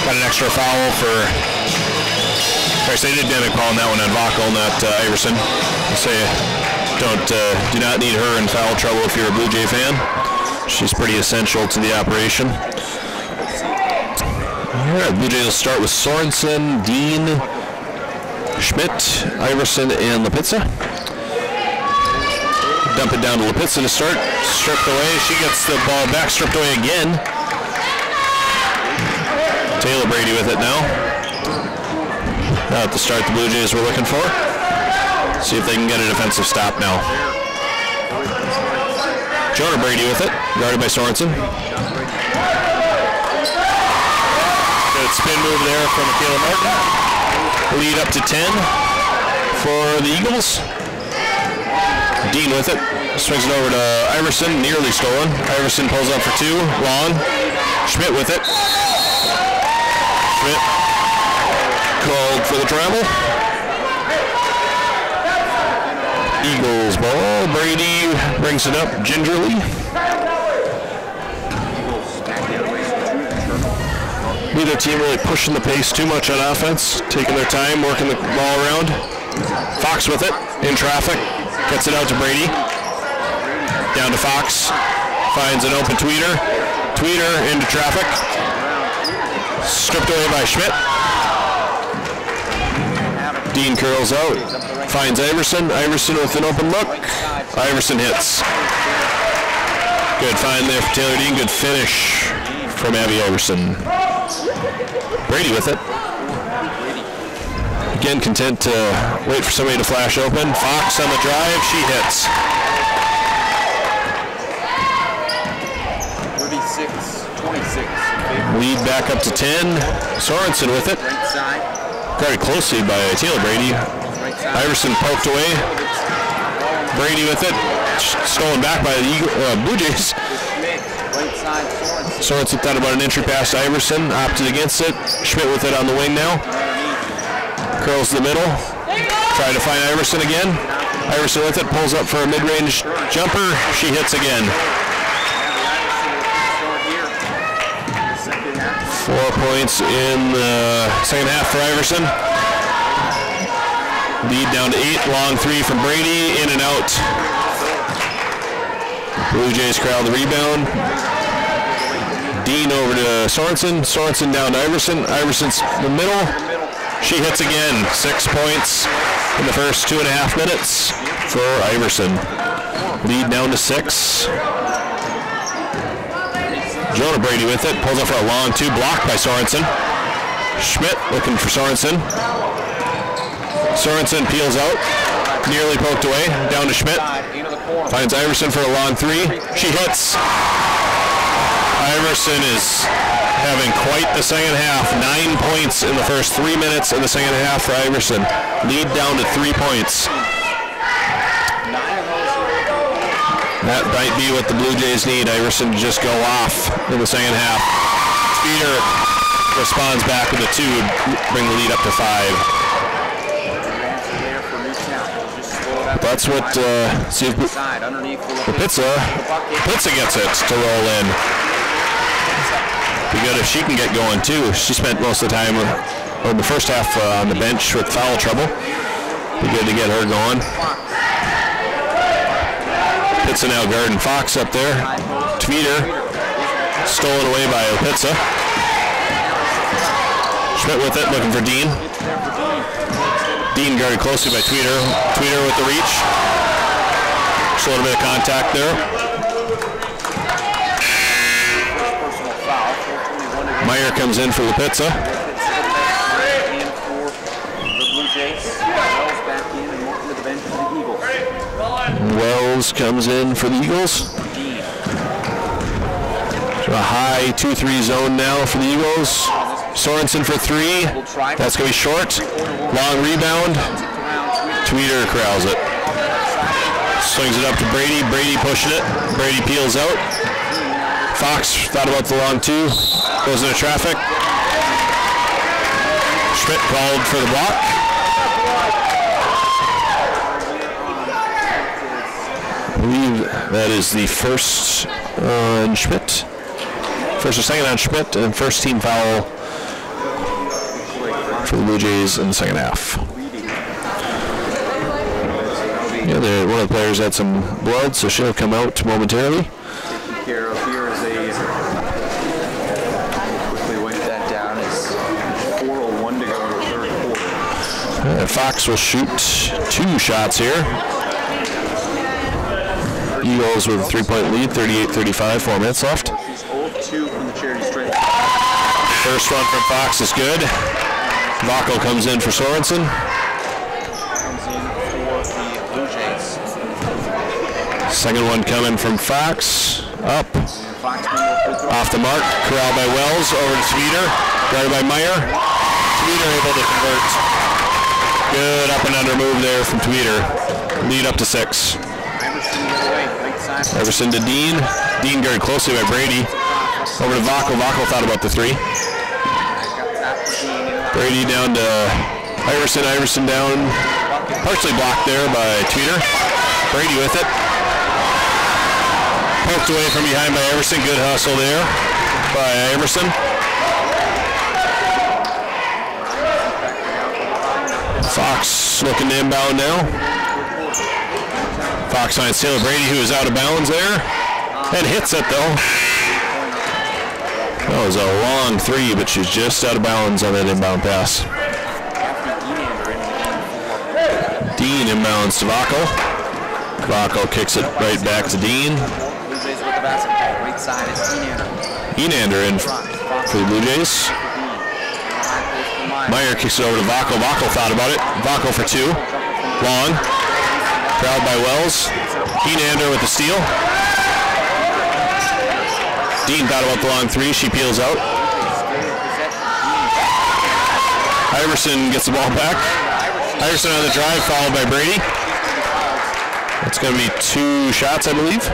got an extra foul for... Of course, they did get a call on that one on Vackel, not Iverson. I say, do not need her in foul trouble if you're a Blue Jay fan. She's pretty essential to the operation. All right, Blue Jays will start with Sorensen, Dean, Schmidt, Iverson, and Lipitza. Dump it down to Lipitza to start. Stripped away. She gets the ball back, stripped away again. Taylor Brady with it now. Not the start the Blue Jays were looking for. See if they can get a defensive stop now. Jonah Brady with it, guarded by Sorensen. Good spin move there from Michaela Martin. Lead up to 10 for the Eagles. Dean with it. Swings it over to Iverson, nearly stolen. Iverson pulls up for two, long. Schmidt with it. Schmidt called for the travel. Eagles ball. Brady brings it up gingerly. Neither team really pushing the pace too much on offense, taking their time, working the ball around. Fox with it, in traffic, gets it out to Brady. Down to Fox, finds an open Tweeter. Tweeter into traffic. Stripped away by Schmidt. Dean curls out, finds Iverson. Iverson with an open look. Iverson hits. Good find there for Taylor Dean, good finish from Abby Iverson. Brady with it. Again, content to wait for somebody to flash open. Fox on the drive, she hits. 36-26. Lead back up to 10. Sorensen with it. Guarded closely by Taylor Brady. Iverson poked away. Brady with it. Stolen back by the Blue Jays. Sorensen thought about an entry pass to Iverson, opted against it. Schmidt with it on the wing now. Curls to the middle. Tried to find Iverson again. Iverson with it, pulls up for a mid-range jumper. She hits again. 4 points in the second half for Iverson. Lead down to 8. Long three from Brady. In and out. Blue Jays corral the rebound. Dean over to Sorensen. Sorensen down to Iverson. Iverson's in the middle. She hits again. 6 points in the first 2.5 minutes for Iverson. Lead down to 6. Jonah Brady with it. Pulls up for a long two. Blocked by Sorensen. Schmidt looking for Sorensen. Sorensen peels out. Nearly poked away. Down to Schmidt. Finds Iverson for a long three. She hits. Iverson is having quite the second half. 9 points in the first 3 minutes of the second half for Iverson. Lead down to 3 points. That might be what the Blue Jays need. Iverson to just go off in the second half. Peter responds back with a 2, bring the lead up to 5. That's what, see if Lipitza gets it to roll in. Be good if she can get going too. She spent most of the time, or the first half on the bench with foul trouble. Be good to get her going. Lipitza now guarding Fox up there. Tweeter stolen away by Lipitza. Schmidt with it, looking for Dean. Dean guarded closely by Tweeter. Tweeter with the reach. Just a little bit of contact there. Meyer comes in for the pizza. And for the Blue Jays, Wells back in and Morton to the bench for the Eagles. Wells comes in for the Eagles. So a high 2-3 zone now for the Eagles. Sorensen for 3. That's going to be short. Long rebound. Tweeter corrals it. Swings it up to Brady. Brady pushing it. Brady peels out. Fox thought about the long 2. Goes into traffic. Schmidt called for the block. I believe that is the first on Schmidt. First or second on Schmidt, and first team foul for the Blue Jays in the second half. Yeah, one of the players had some blood, so she'll come out momentarily. Taken care of here as they quickly wipe that down. It's 4:01 to go in the third quarter. Fox will shoot 2 shots here. Eagles with a 3-point lead, 38-35, 4 minutes left. She's 0-2 from the charity stripe. First one from Fox is good. Vacco comes in for Sorensen. Comes in for the Blue Jays. Second one coming from Fox. Up. Off the mark. Corralled by Wells. Over to Tweeter. Guarded by Meyer. Tweeter able to convert. Good up and under move there from Tweeter. Lead up to 6. Iverson to Dean. Dean guarded closely by Brady. Over to Vacco. Vacco thought about the 3. Brady down to Iverson. Iverson down. Partially blocked there by Tweeter. Brady with it. Poked away from behind by Iverson. Good hustle there by Iverson. Fox looking to inbound now. Fox finds Taylor Brady, who is out of bounds there, and hits it though. That was a long 3, but she's just out of bounds on that inbound pass. Dean inbounds to Vacco. Vacco kicks it right back to Dean. Enander in for the Blue Jays. Meyer kicks it over to Vacco. Vacco thought about it. Vacco for 2. Long. Crowd by Wells. Enander with the steal. Dean thought about the long 3. She peels out. Iverson gets the ball back. Iverson on the drive, followed by Brady. It's going to be 2 shots, I believe.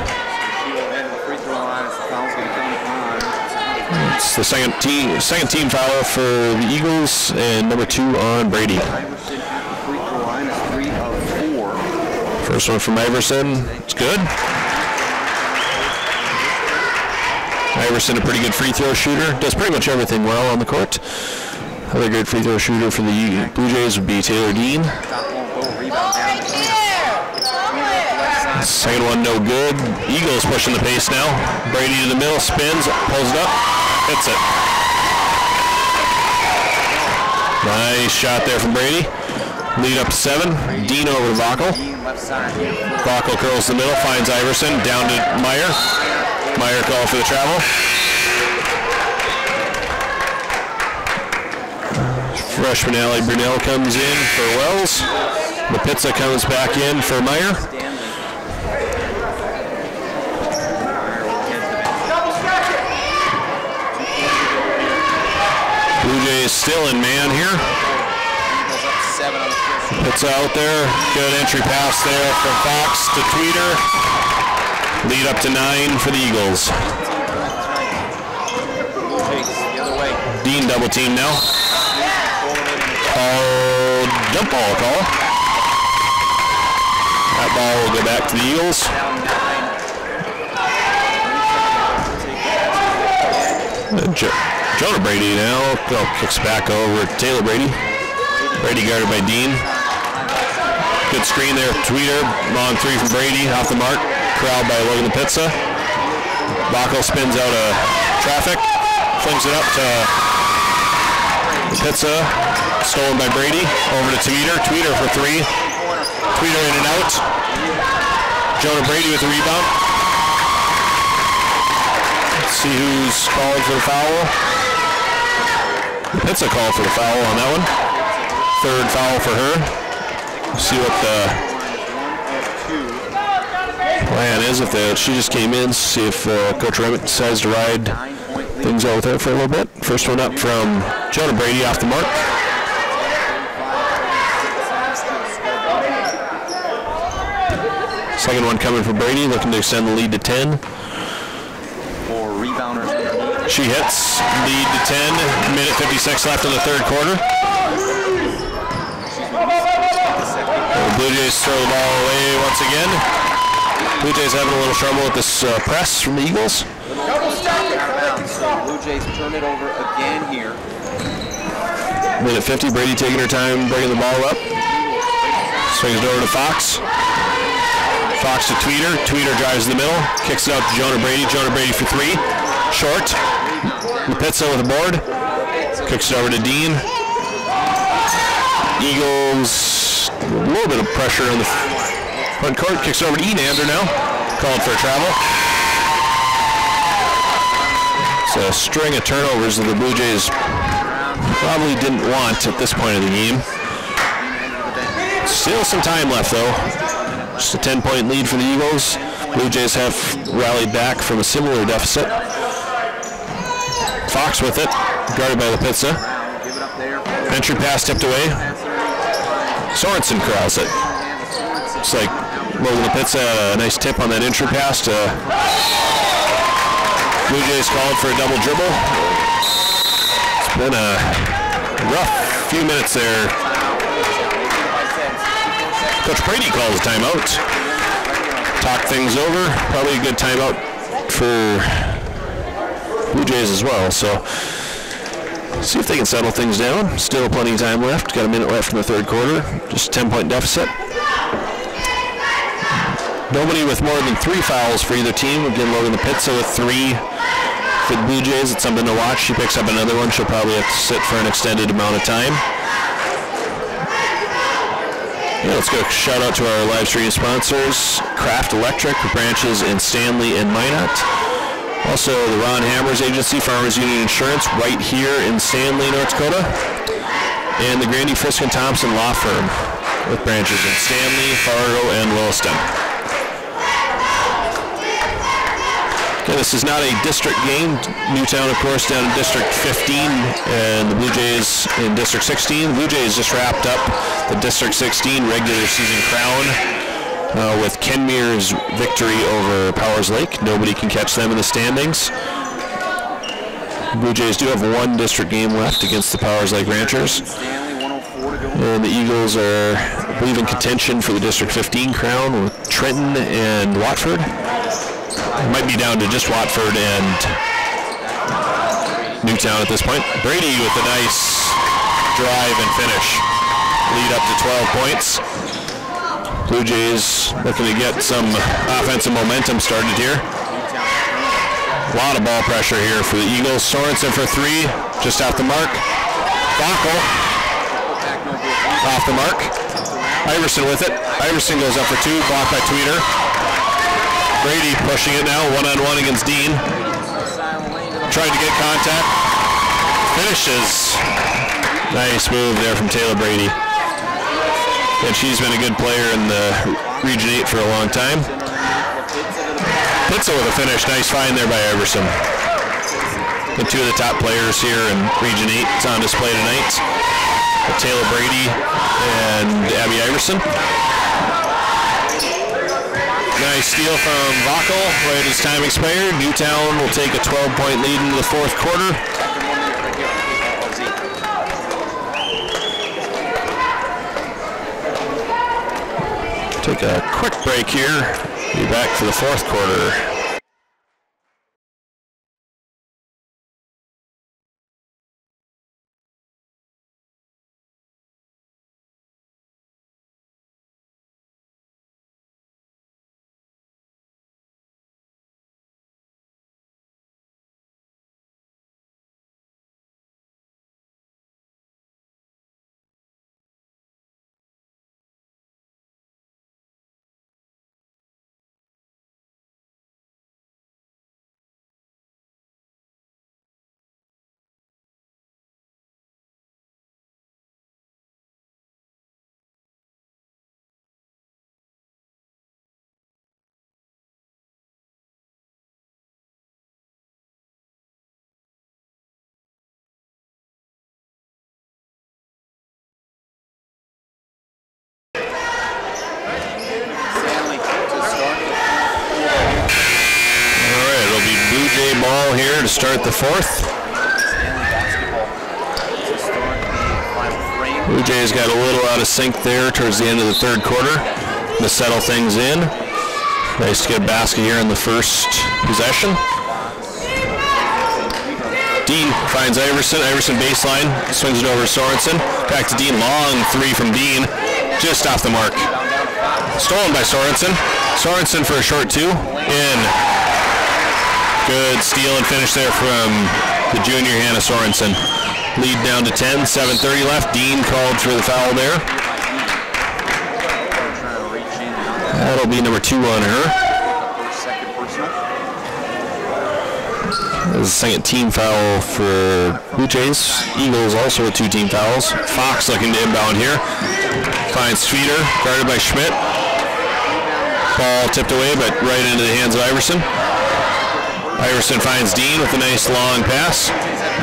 It's the second team foul for the Eagles, and number 2 on Brady. First one from Iverson. It's good. Iverson, a pretty good free throw shooter. Does pretty much everything well on the court. Another good free throw shooter for the Blue Jays would be Taylor Dean. Second one no good. Eagles pushing the pace now. Brady to the middle, spins, pulls it up, hits it. Nice shot there from Brady. Lead up to 7. Dean over to Vacco. Vacco curls the middle, finds Iverson, down to Meyer. Meyer called for the travel. Freshman Allie Brunel comes in for Wells. Mapizza comes back in for Meyer. Blue Jays still in man here. Pizza out there. Good entry pass there from Fox to Tweeter. Lead up to 9 for the Eagles. Dean double team now. Jump ball call. That ball will go back to the Eagles. Jonah Brady now kicks back over to Taylor Brady. Brady guarded by Dean. Good screen there, Tweeter. Long 3 from Brady, off the mark. Corralled by Logan Pizza. Vacco spins out of traffic. Flings it up to Pizza. Stolen by Brady. Over to Tweeter. Tweeter for 3. Tweeter in and out. Jonah Brady with the rebound. Let's see who's called for the foul. That's a call for the foul on that one. Third foul for her. See what the plan is. If she just came in, see if Coach Remick decides to ride things out with her for a little bit. First one up from Jonah Brady off the mark. Second one coming from Brady, looking to extend the lead to 10. She hits, lead to 10, minute 56 left in the third quarter. The Blue Jays throw the ball away once again. Blue Jays having a little trouble with this press from the Eagles. Blue Jays turn it over again here. Minute 50, Brady taking her time, bringing the ball up. Swings it over to Fox. Fox to Tweeter. Tweeter drives the middle, kicks it out to Jonah Brady. Jonah Brady for three. Short. Pizza with the board. Kicks it over to Dean. Eagles, a little bit of pressure on the front court. Kicks it over to Enander now. Called for a travel. It's a string of turnovers that the Blue Jays probably didn't want at this point of the game. Still some time left though. Just a 10-point lead for the Eagles. Blue Jays have rallied back from a similar deficit. Fox with it, guarded by Lepizza. Entry pass tipped away. Sorensen corrals it. Looks like Logan Lepizza had a nice tip on that entry pass to Blue Jays called for a double dribble. It's been a rough few minutes there. Coach Brady calls a timeout. Talk things over. Probably a good timeout for Blue Jays as well. So see if they can settle things down. Still plenty of time left. Got a minute left in the third quarter. Just a 10-point deficit. Nobody with more than 3 fouls for either team. Again, Logan Lepizza with 3 for the Blue Jays. It's something to watch. She picks up another one. She'll probably have to sit for an extended amount of time. Yeah, let's go shout out to our live stream sponsors, Kraft Electric, branches in Stanley and Minot. Also the Ron Hammers Agency, Farmers Union Insurance, right here in Stanley, North Dakota. And the Grandy Frisk and Thompson Law Firm with branches in Stanley, Fargo, and Williston. Okay, this is not a district game. Newtown, of course, down in District 15, and the Blue Jays in District 16. The Blue Jays just wrapped up the District 16 regular season crown with Kenmure's victory over Powers Lake. Nobody can catch them in the standings. The Blue Jays do have one district game left against the Powers Lake Ranchers. And the Eagles are, I believe, in contention for the District 15 crown with Trenton and Watford. It might be down to just Watford and Newtown at this point. Brady with a nice drive and finish. Lead up to 12 points. Blue Jays looking to get some offensive momentum started here. A lot of ball pressure here for the Eagles. Sorensen for 3, just off the mark. Bockel off the mark. Iverson with it. Iverson goes up for 2, blocked by Tweeter. Brady pushing it now, one-on-one against Dean. Trying to get contact. Finishes. Nice move there from Taylor Brady. And she's been a good player in the Region 8 for a long time. Pizza with a finish. Nice find there by Iverson. The 2 of the top players here in Region 8. It's on display tonight. Taylor Brady and Abby Iverson. Nice steal from Vackel right as time expired. Newtown will take a 12-point lead into the fourth quarter. Take a quick break here. Be back for the fourth quarter. ball here to start the fourth. Blue Jays got a little out of sync there towards the end of the third quarter to settle things in. Nice to get a basket here in the first possession. Dean finds Iverson. Iverson baseline, swings it over to Sorensen. Back to Dean, long three from Dean, just off the mark. Stolen by Sorensen. Sorensen for a short two, in. Good steal and finish there from the junior Hannah Sorensen. Lead down to 10, 7:30 left. Dean called for the foul there. That'll be number 2 on her. This is the second team foul for Blue Jays. Eagles also with 2 team fouls. Fox looking to inbound here. Finds Feeder, guarded by Schmidt. Ball tipped away, but right into the hands of Iverson. Iverson finds Dean with a nice long pass.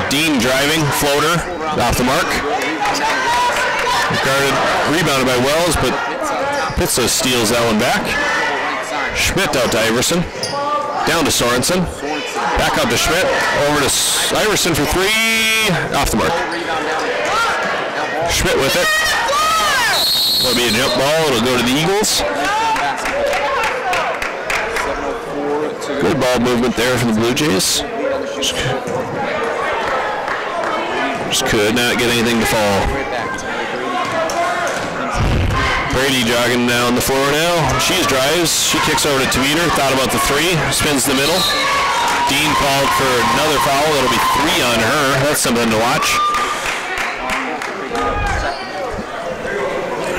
Dean driving, floater, off the mark. Guarded, rebounded by Wells, but Pizza steals that one back. Schmidt out to Iverson. Down to Sorensen. Back out to Schmidt. Over to Iverson for 3. Off the mark. Schmidt with it. It'll be a jump ball. It'll go to the Eagles. Good ball movement there from the Blue Jays. Just could not get anything to fall. Brady jogging down the floor now. She drives. She kicks over to Tweeter. Thought about the 3. Spins the middle. Dean called for another foul. It'll be 3 on her. That's something to watch.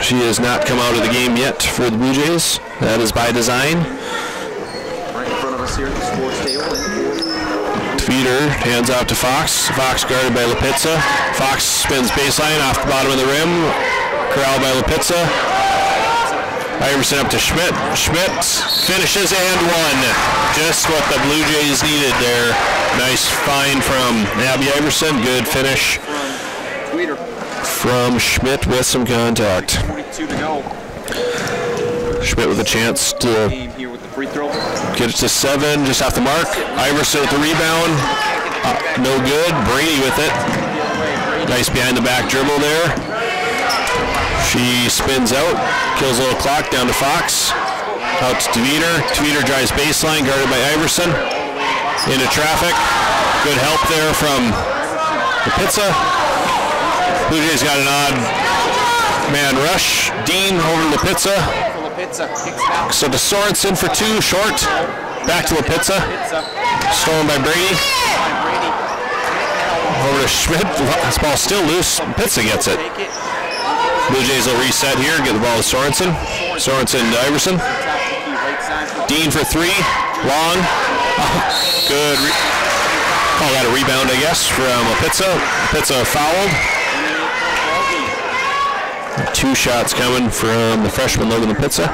She has not come out of the game yet for the Blue Jays. That is by design. Feeder hands out to Fox. Fox guarded by LaPizza. Fox spins baseline off the bottom of the rim. Corralled by LaPizza. Iverson up to Schmidt. Schmidt finishes and 1. Just what the Blue Jays needed there. Nice find from Abby Iverson. Good finish from Schmidt with some contact. Schmidt with a chance to get it to 7, just off the mark. Iverson with the rebound. No good. Brady with it. Nice behind the back dribble there. She spins out, kills a little clock, down to Fox. Out to Tweeter. Tweeter drives baseline, guarded by Iverson. Into traffic. Good help there from the Pizza. Blue Jays got an odd man rush. Dean over to the Pizza. So to Sorensen for 2, short. Back to LaPizza. Stolen by Brady. Over to Schmidt. This ball still loose. Pizza gets it. Blue Jays will reset here. Get the ball to Sorensen. Sorensen to Iverson. Dean for 3. Long. Good. Call that a rebound, I guess, from LaPizza. LaPizza fouled. 2 shots coming from the freshman Logan LaPizza.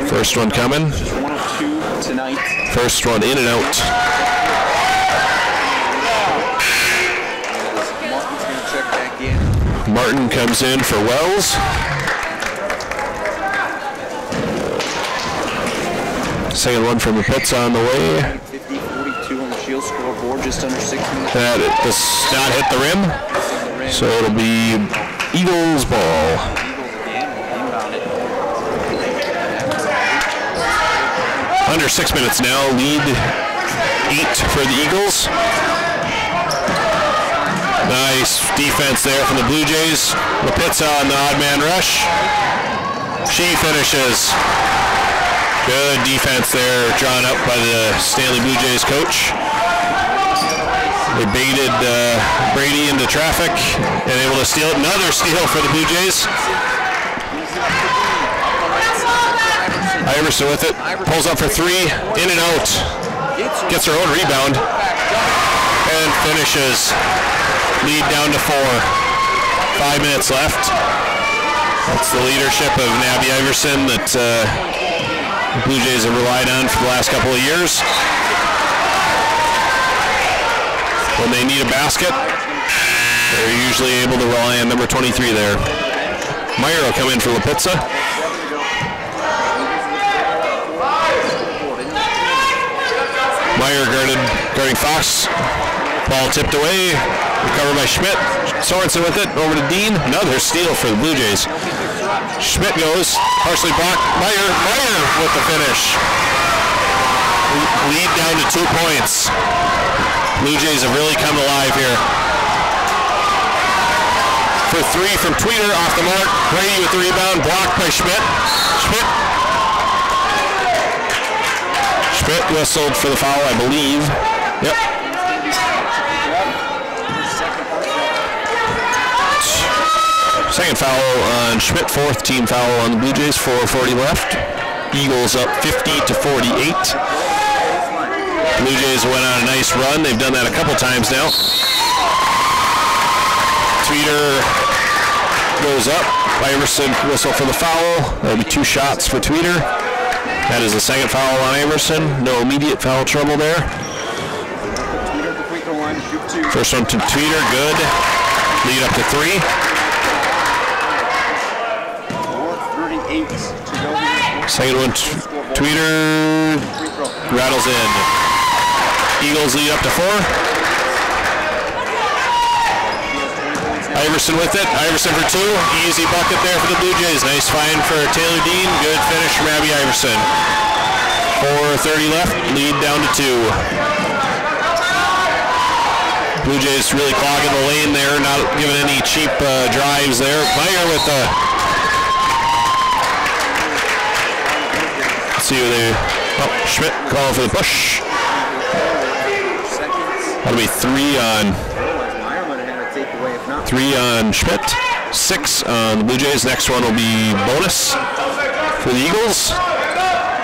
First one coming. First one in and out. Martin comes in for Wells. Second one from LaPizza on the way. 50-42 on the Shield scoreboard, just under 6 minutes. That it does not hit the rim, so it'll be Eagles ball. Under 6 minutes now, lead 8 for the Eagles. Nice defense there from the Blue Jays. LaPizza on the odd man rush. She finishes. Good defense there, drawn up by the Stanley Blue Jays coach. They baited Brady into traffic and able to steal it. Another steal for the Blue Jays. Iverson with it, pulls up for 3, in and out. Gets her own rebound and finishes. Lead down to 4. 5 minutes left. That's the leadership of Abby Iverson that the Blue Jays have relied on for the last couple of years. When they need a basket, they're usually able to rely on number 23 there. Meyer will come in for LaPizza. Meyer guarding Fox. Ball tipped away. Recovered by Schmidt. Sorensen with it. Over to Dean. Another steal for the Blue Jays. Schmidt goes. Partially blocked. Meyer with the finish. Lead down to 2 points. Blue Jays have really come alive here. For 3 from Tweeter, off the mark. Brady with the rebound, blocked by Schmidt. Schmidt whistled for the foul, I believe. Yep. Second foul on Schmidt, 4th team foul on the Blue Jays, 4:40 left. Eagles up 50-48. Blue Jays went on a nice run. They've done that a couple times now. Tweeter goes up. Iverson whistle for the foul. That'll be 2 shots for Tweeter. That is the second foul on Iverson. No immediate foul trouble there. First one to Tweeter, good. Lead up to 3. 4:38 to go. Second one, Tweeter rattles in. Eagles lead up to 4. Iverson with it. Iverson for 2. Easy bucket there for the Blue Jays. Nice find for Taylor Dean. Good finish from Abby Iverson. 4:30 left. Lead down to 2. Blue Jays really clogging the lane there. Not giving any cheap drives there. Meyer with the... Let's see who they... Oh, Schmidt calling for the push. That'll be 3 on... 3 on Schmidt, 6 on the Blue Jays. Next one will be bonus for the Eagles.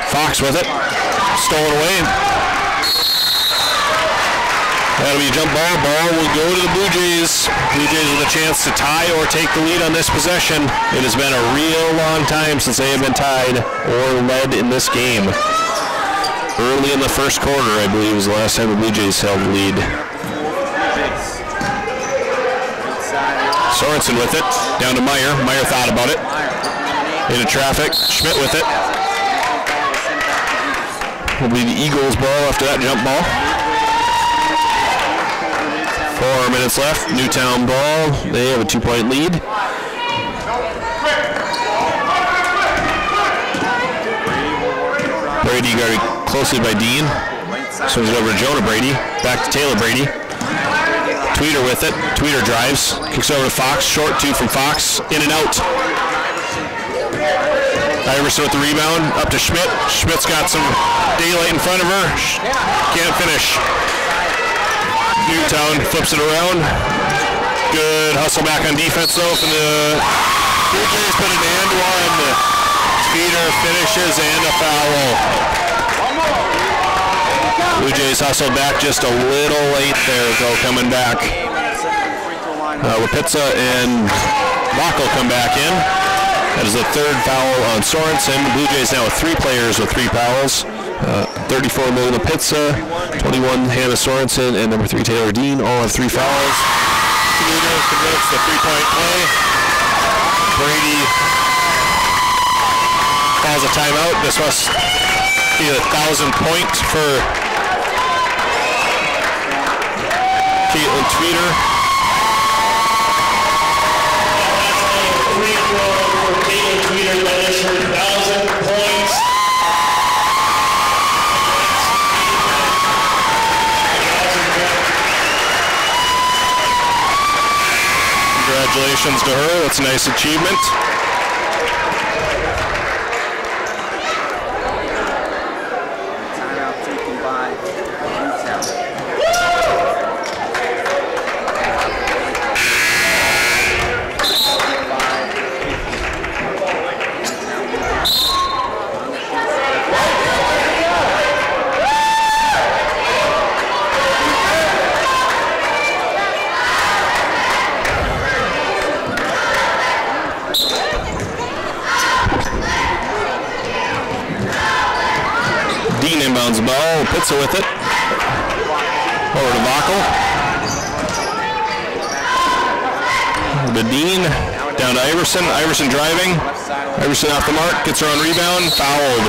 Fox with it, stolen away. That'll be a jump ball. Ball will go to the Blue Jays. Blue Jays with a chance to tie or take the lead on this possession. It has been a real long time since they have been tied or led in this game. Early in the first quarter, I believe, was the last time the Blue Jays held the lead. Sorensen with it, down to Meyer. Meyer thought about it. Into traffic, Schmidt with it. Will be the Eagles' ball after that jump ball. 4 minutes left, Newtown ball. They have a 2-point lead. Brady guarded closely by Dean. Swings it over to Jonah Brady. Back to Taylor Brady. Tweeter with it. Tweeter drives. Kicks over to Fox. Short 2 from Fox. In and out. Iverson with the rebound. Up to Schmidt. Schmidt's got some daylight in front of her. Can't finish. Newtown flips it around. Good hustle back on defense though from the Blue Jays, put an and 1. Tweeter finishes and a foul. Blue Jays hustled back just a little late there, though, coming back. Rapizza and Bach will come back in. That is the 3rd foul on Sorensen. The Blue Jays now with 3 players with 3 fouls. 34 Logan Rapizza, 21 Hannah Sorensen, and number 3 Taylor Dean all have 3 fouls. Leader converts the 3-point play. Brady calls a timeout. This must be a 1,000-point for Caitlin Tweeter. Free throw for Caitlin Tweeter. That is her 1,000 points. Congratulations to her. That's a nice achievement. Timeout taken by Newtown. Dean inbounds the ball. Pizza with it. Over to Backel. Over to Dean. Down to Iverson. Iverson driving. Iverson off the mark. Gets her on rebound. Fouled.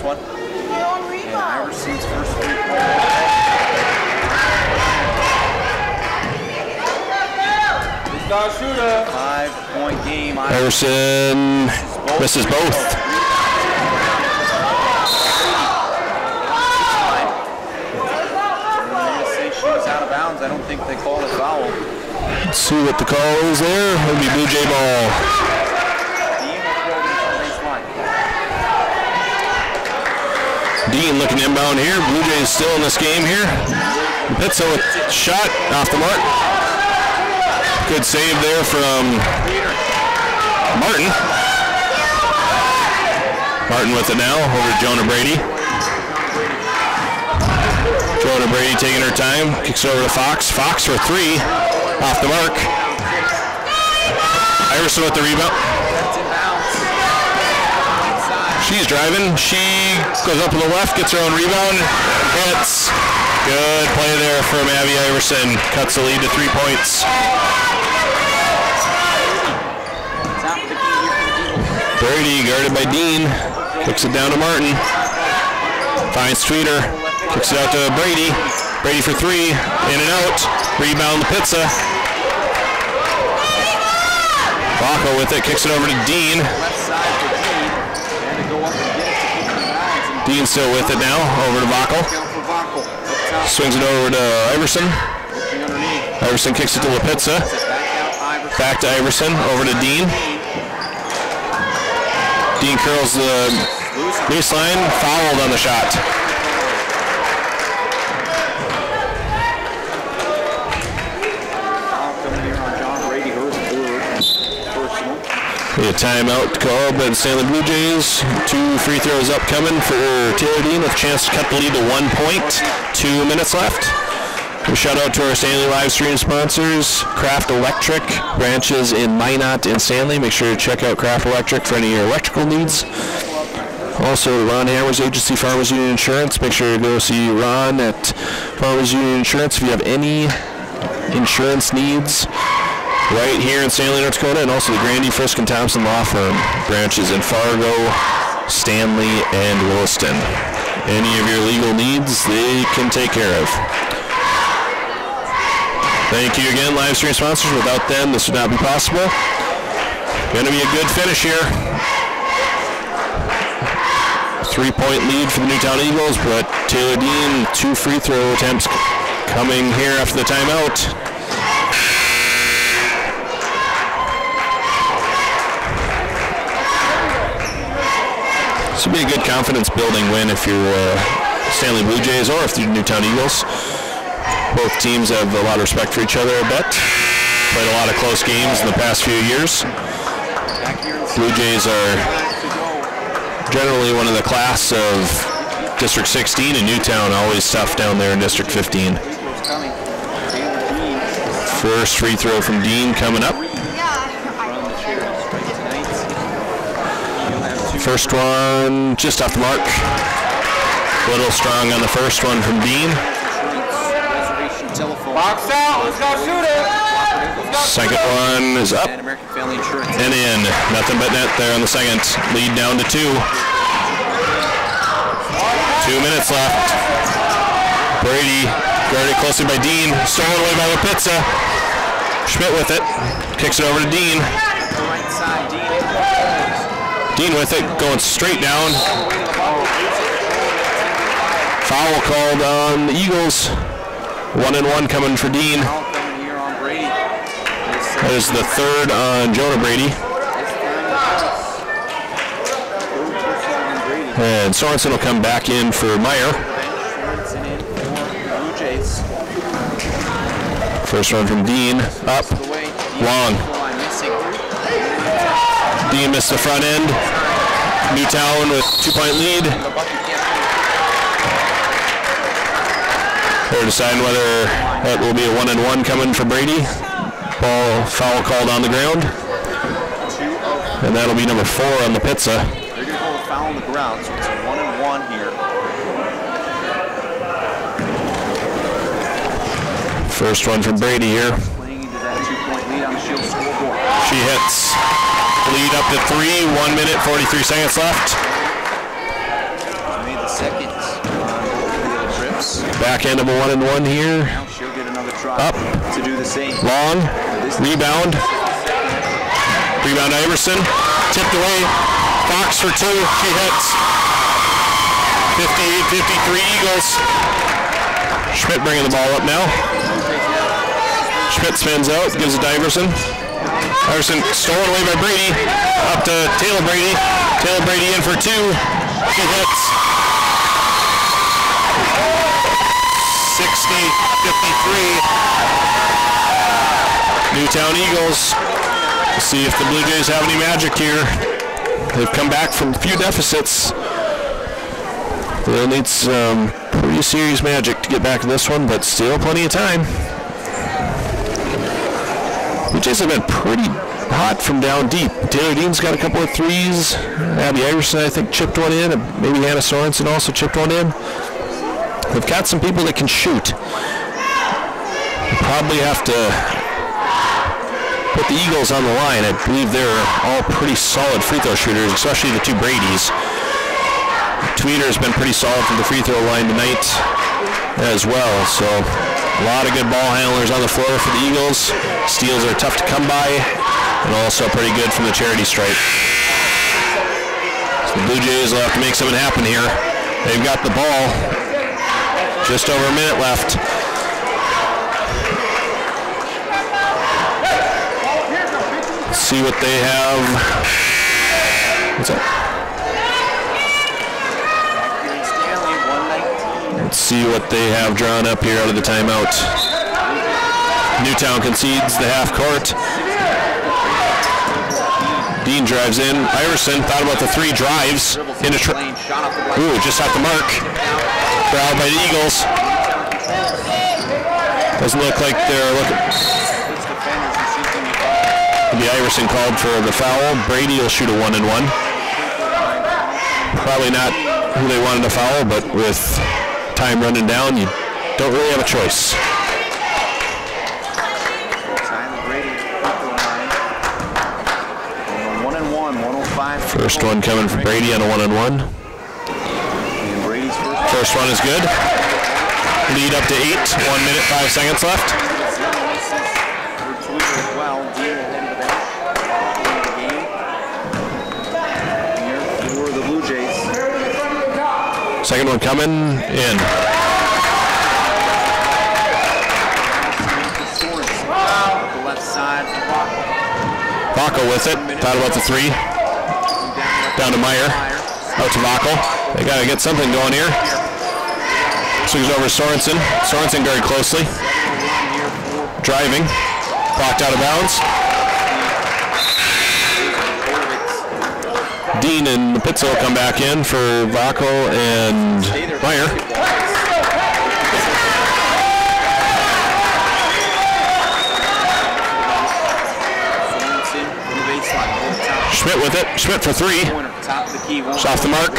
this one. And Iverson's first three-point. 5-point game. Iverson misses both. She was out of bounds. I don't think they called a foul. Let's see what the call is there. It'll be Blue Jay ball. Dean looking inbound here. Blue Jays still in this game here. Pizza with shot off the mark. Good save there from Martin. Martin with it now over to Jonah Brady. Jonah Brady taking her time. Kicks it over to Fox. Fox for three. Off the mark. Iverson with the rebound. She's driving. She goes up to the left, gets her own rebound, hits. Good play there from Abby Iverson. Cuts the lead to 3 points. Brady guarded by Dean. Kicks it down to Martin. Finds Tweeter. Kicks it out to Brady. Brady for three. In and out. Rebound to Pizza. Baco with it. Kicks it over to Dean. Dean still with it now. Over to Baco. Swings it over to Iverson. Iverson kicks it to LaPizza. Back to Iverson. Over to Dean. Dean curls the baseline. Fouled on the shot. A timeout call by the Stanley Blue Jays. 2 free throws upcoming for Taylor Dean with a chance to cut the lead to 1 point. 2 minutes left. A shout out to our Stanley live stream sponsors, Craft Electric, branches in Minot and Stanley. Make sure to check out Craft Electric for any of your electrical needs. Also, Ron Hammer's agency, Farmers Union Insurance. Make sure to go see Ron at Farmers Union Insurance if you have any insurance needs. Right here in Stanley, North Dakota, and also the Grandy, Frisk, and Thompson Law Firm branches in Fargo, Stanley, and Williston. Any of your legal needs, they can take care of. Thank you again, live stream sponsors. Without them, this would not be possible. Going to be a good finish here. 3-point lead for the Newtown Eagles, but Taylor Dean, 2 free throw attempts coming here after the timeout. This would be a good confidence-building win if you're Stanley Blue Jays or if you're Newtown Eagles. Both teams have a lot of respect for each other, I bet. Played a lot of close games in the past few years. Blue Jays are generally one of the class of District 16, and Newtown always tough down there in District 15. First free throw from Dean coming up. First one just off the mark. A little strong on the first one from Dean. Box out, let's go shoot it. Second one is up and in. Nothing but net there on the second. Lead down to 2. 2 minutes left. Brady guarded closely by Dean. Stolen away by LaPizza. Schmidt with it. Kicks it over to Dean. Dean with it, going straight down. Foul called on the Eagles. 1-and-1 coming for Dean. That is the third on Jonah Brady. And Sorensen will come back in for Meyer. First one from Dean, up, long. Dean missed the front end. Newtown with 2-point lead. They're deciding whether that will be a 1-and-1 coming for Brady. Ball foul called on the ground. And that'll be number 4 on the Pizza. They're going to call a foul on the ground, so it's a 1-and-1 here. First one from Brady here. Playing into that 2-point lead on the Shield scoreboard. She hits. Lead up to 3, 1 minute, 43 seconds left. seconds on the trips. Backhand of a 1-and-1 here. Now she'll get another try Up. to do the same. Long. Rebound. Rebound Iverson. Tipped away. Fox for 2. She hits. 58-53 Eagles. Schmidt bringing the ball up now. Schmidt spins out. Gives it to Iverson. Iverson stolen away by Brady. Up to Taylor Brady. Taylor Brady in for 2. She hits. 60-53. Newtown Eagles. We'll see if the Blue Jays have any magic here. They've come back from a few deficits. They'll need some pretty serious magic to get back in this one, but still plenty of time. Blue Jays have been pretty hot from down deep. Taylor Dean's got a couple of threes. Abby Iverson, I think, chipped one in. And maybe Hannah Sorensen also chipped one in. They've got some people that can shoot. Probably have to put the Eagles on the line. I believe they're all pretty solid free throw shooters, especially the 2 Bradys. Tweeter's been pretty solid from the free throw line tonight as well. So a lot of good ball handlers on the floor for the Eagles. Steals are tough to come by, and also pretty good from the charity stripe. So the Blue Jays will have to make something happen here. They've got the ball. Just over a minute left. Let's see what they have. What's that? Let's see what they have drawn up here out of the timeout. Newtown concedes the half court. Dean drives in. Iverson thought about the 3, drives into ooh, just off the mark. Fouled by the Eagles. Doesn't look like they're looking. Maybe Iverson called for the foul. Brady will shoot a 1-and-1. Probably not who they wanted to foul, but with time running down, you don't really have a choice. First one coming for Brady on a 1-and-1. First one is good. Lead up to 8. 1 minute, 5 seconds left. Second one coming in. Vaco with it. Thought about the 3. Down to Meyer. Out to Vaco. They got to get something going here. Swings over to Sorensen. Sorensen very closely. Driving. Blocked out of bounds. Dean and Pitzel will come back in for Vaco and Meyer. Schmidt with it. Schmidt for 3. It's off the mark.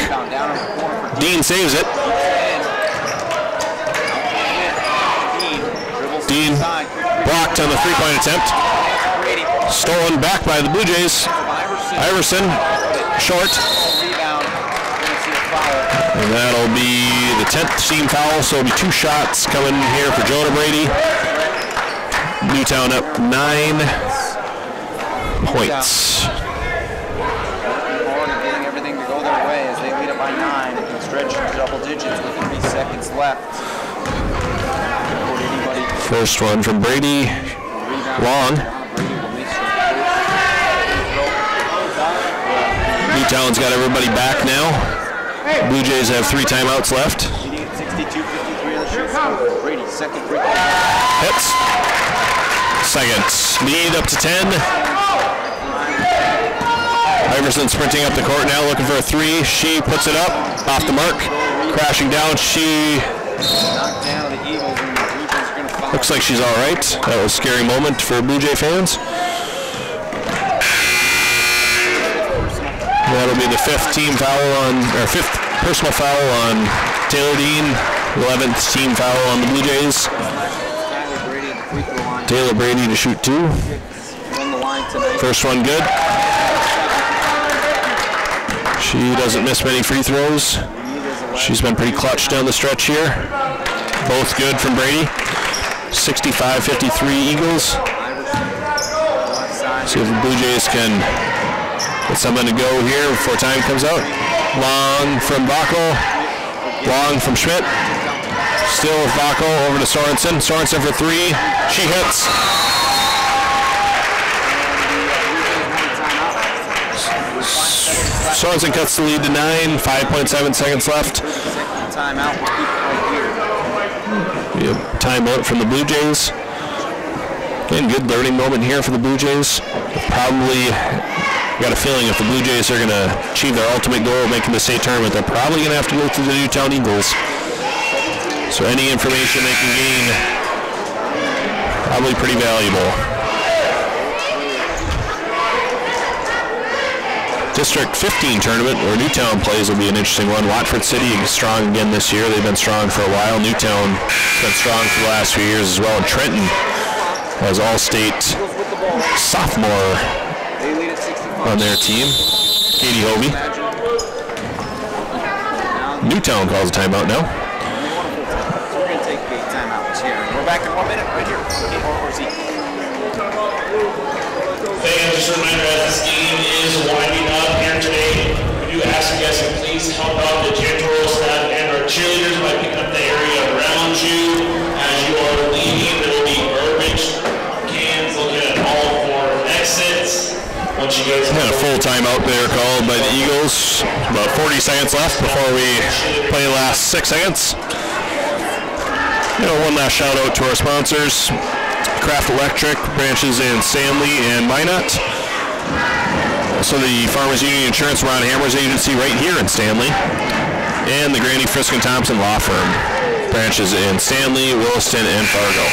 Dean saves it. Dean blocked on the 3-point attempt. Stolen back by the Blue Jays. Iverson, short. And that'll be the 10th team foul, so it'll be 2 shots coming here for Jonah Brady. Newtown up 9 points. Getting everything to go their way as they lead up by 9 and can stretch to double digits with 3 seconds left. First one from Brady. Long. Newtown's got everybody back now. Blue Jays have 3 timeouts left. 62-53 on the shoot. Brady, second free. Hits. Second. Lead up to 10. Iverson sprinting up the court now, looking for a 3. She puts it up. Off the mark. Crashing down. She knocked down the Eagles, and the Blue Jays are going to foul. looks like she's all right. That was a scary moment for Blue Jay fans. That'll be the 5th team foul on, or 5th personal foul on Taylor Dean. 11th team foul on the Blue Jays. Taylor Brady to shoot 2. First one good. She doesn't miss many free throws. She's been pretty clutch down the stretch here. Both good from Brady. 65-53 Eagles. See if the Blue Jays can get something to go here before time comes out. Long from Bacco. Long from Schmidt. Still with Bacco over to Sorensen. Sorensen for three. She hits. Sorensen cuts the lead to 9. 5.7 seconds left. Timeout. We have timeout from the Blue Jays. Again, good learning moment here for the Blue Jays. Probably got a feeling if the Blue Jays are going to achieve their ultimate goal of making the state tournament, they're probably going to have to go through the Newtown Eagles. So any information they can gain, probably pretty valuable. District 15 tournament, where Newtown plays, will be an interesting one. Watford City is strong again this year. They've been strong for a while. Newtown has been strong for the last few years as well. And Trenton has all-state sophomore on their team, Katie Hovey. Newtown calls a timeout now. So we're going to take a timeout here. We're back in 1 minute right here. Fans, just a reminder, as this game is winding up here today, we do ask you guys to please help out the janitorial staff and our cheerleaders by picking up the area around you. As you are leaving, there will be garbage cans looking at all four exits. Once you guys Got a full timeout there called by the Eagles. About 40 seconds left before we play the last 6 seconds. One last shout out to our sponsors. Craft Electric, branches in Stanley and Minot. Also the Farmers Union Insurance Ron Hammer's agency right here in Stanley. And the Granny Frisk and Thompson Law Firm, branches in Stanley, Williston, and Fargo.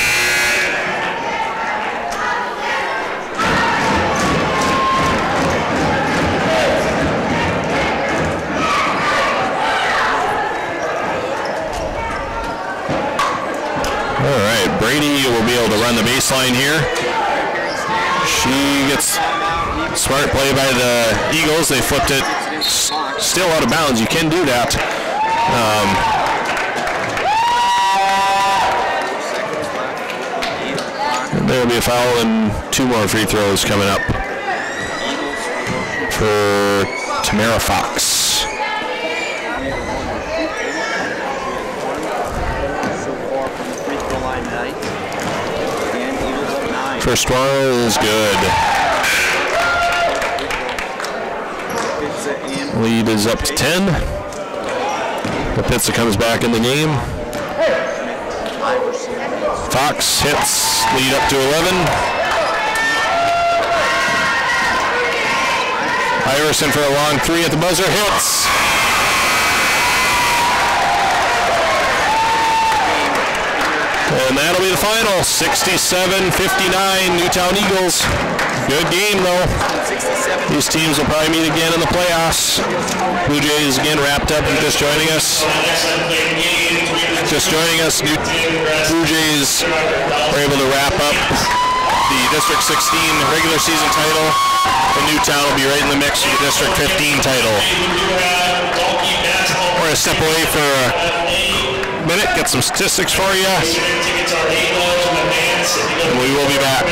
Brady will be able to run the baseline here. She gets smart play by the Eagles. They flipped it still out of bounds. You can do that. There will be a foul and 2 more free throws coming up for Tamara Fox. First one is good. Lead is up to 10. Kapitsa comes back in the game. Fox hits, lead up to 11. Iverson for a long 3 at the buzzer, hits. And that'll be the final, 67-59, Newtown Eagles. Good game, though. These teams will probably meet again in the playoffs. Blue Jays again wrapped up and just joining us. Blue Jays were able to wrap up the District 16 regular season title. And Newtown will be right in the mix for the District 15 title. We're going to step away for a minute, get some statistics for you, and we will be back.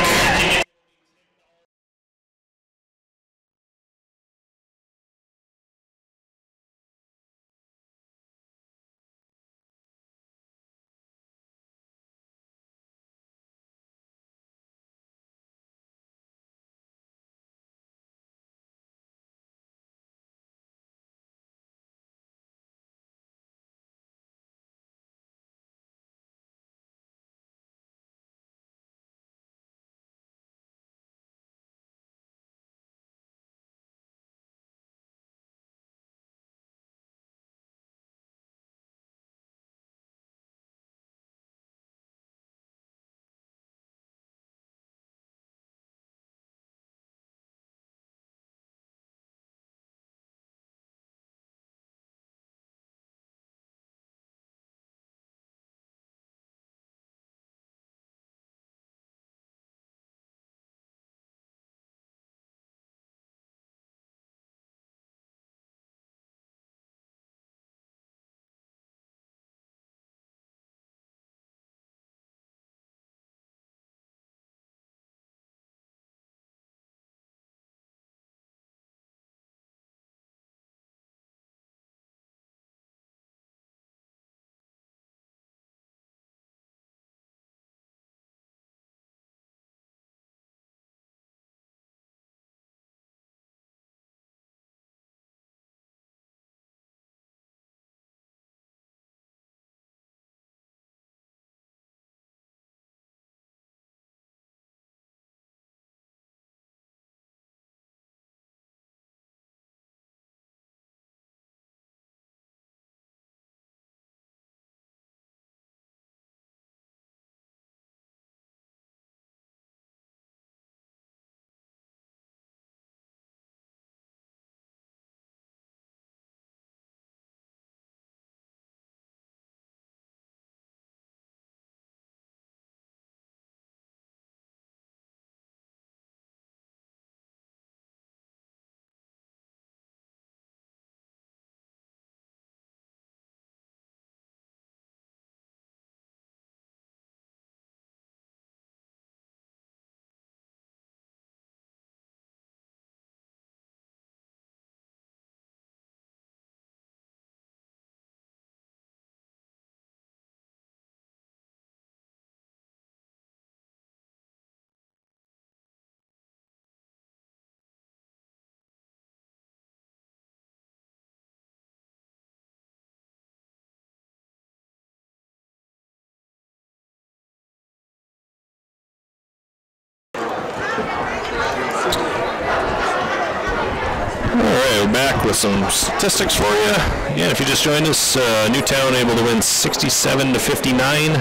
All right, we're back with some statistics for you. Again, if you just joined us, Newtown able to win 67-59.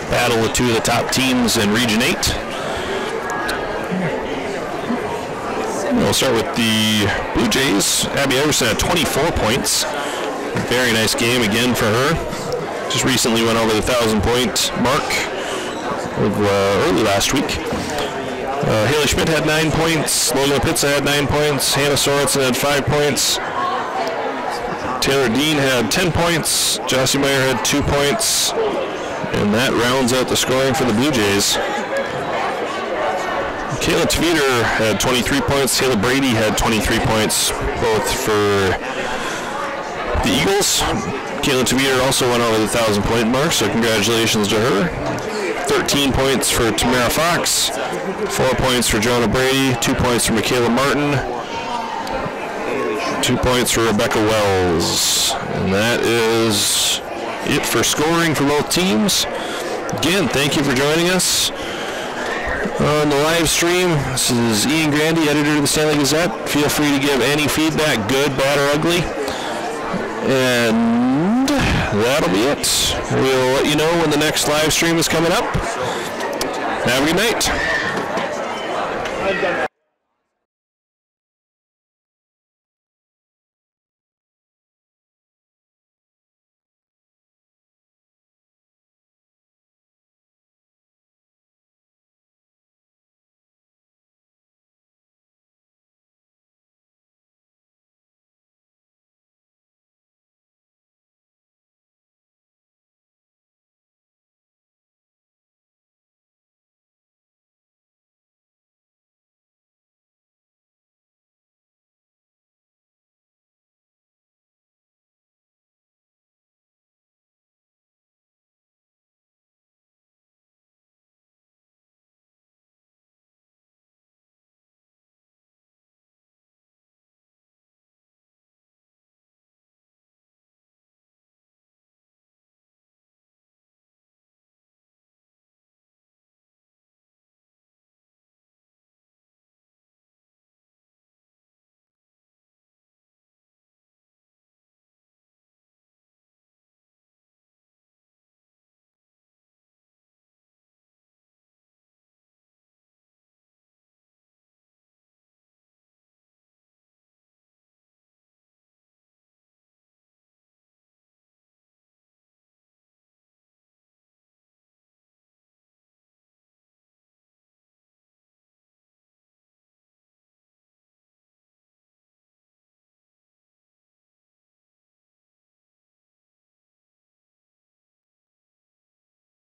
Battle with two of the top teams in Region 8. We'll start with the Blue Jays. Abby Everson had 24 points. Very nice game again for her. Just recently went over the 1,000-point mark early last week. Haley Schmidt had 9 points. Logan Pizza had 9 points. Hannah Sorensen had 5 points. Taylor Dean had 10 points. Jossie Meyer had 2 points. And that rounds out the scoring for the Blue Jays. Kayla Tveter had 23 points. Taylor Brady had 23 points, both for the Eagles. Kayla Tveter also went over the 1,000-point mark, so congratulations to her. 13 points for Tamara Fox, 4 points for Jonah Brady, 2 points for Michaela Martin, 2 points for Rebecca Wells. And that is it for scoring for both teams. Again, thank you for joining us on the live stream. This is Ian Grandy, editor of the Stanley Gazette. Feel free to give any feedback, good, bad, or ugly. And that'll be it. We'll let you know when the next live stream is coming up. Have a good night.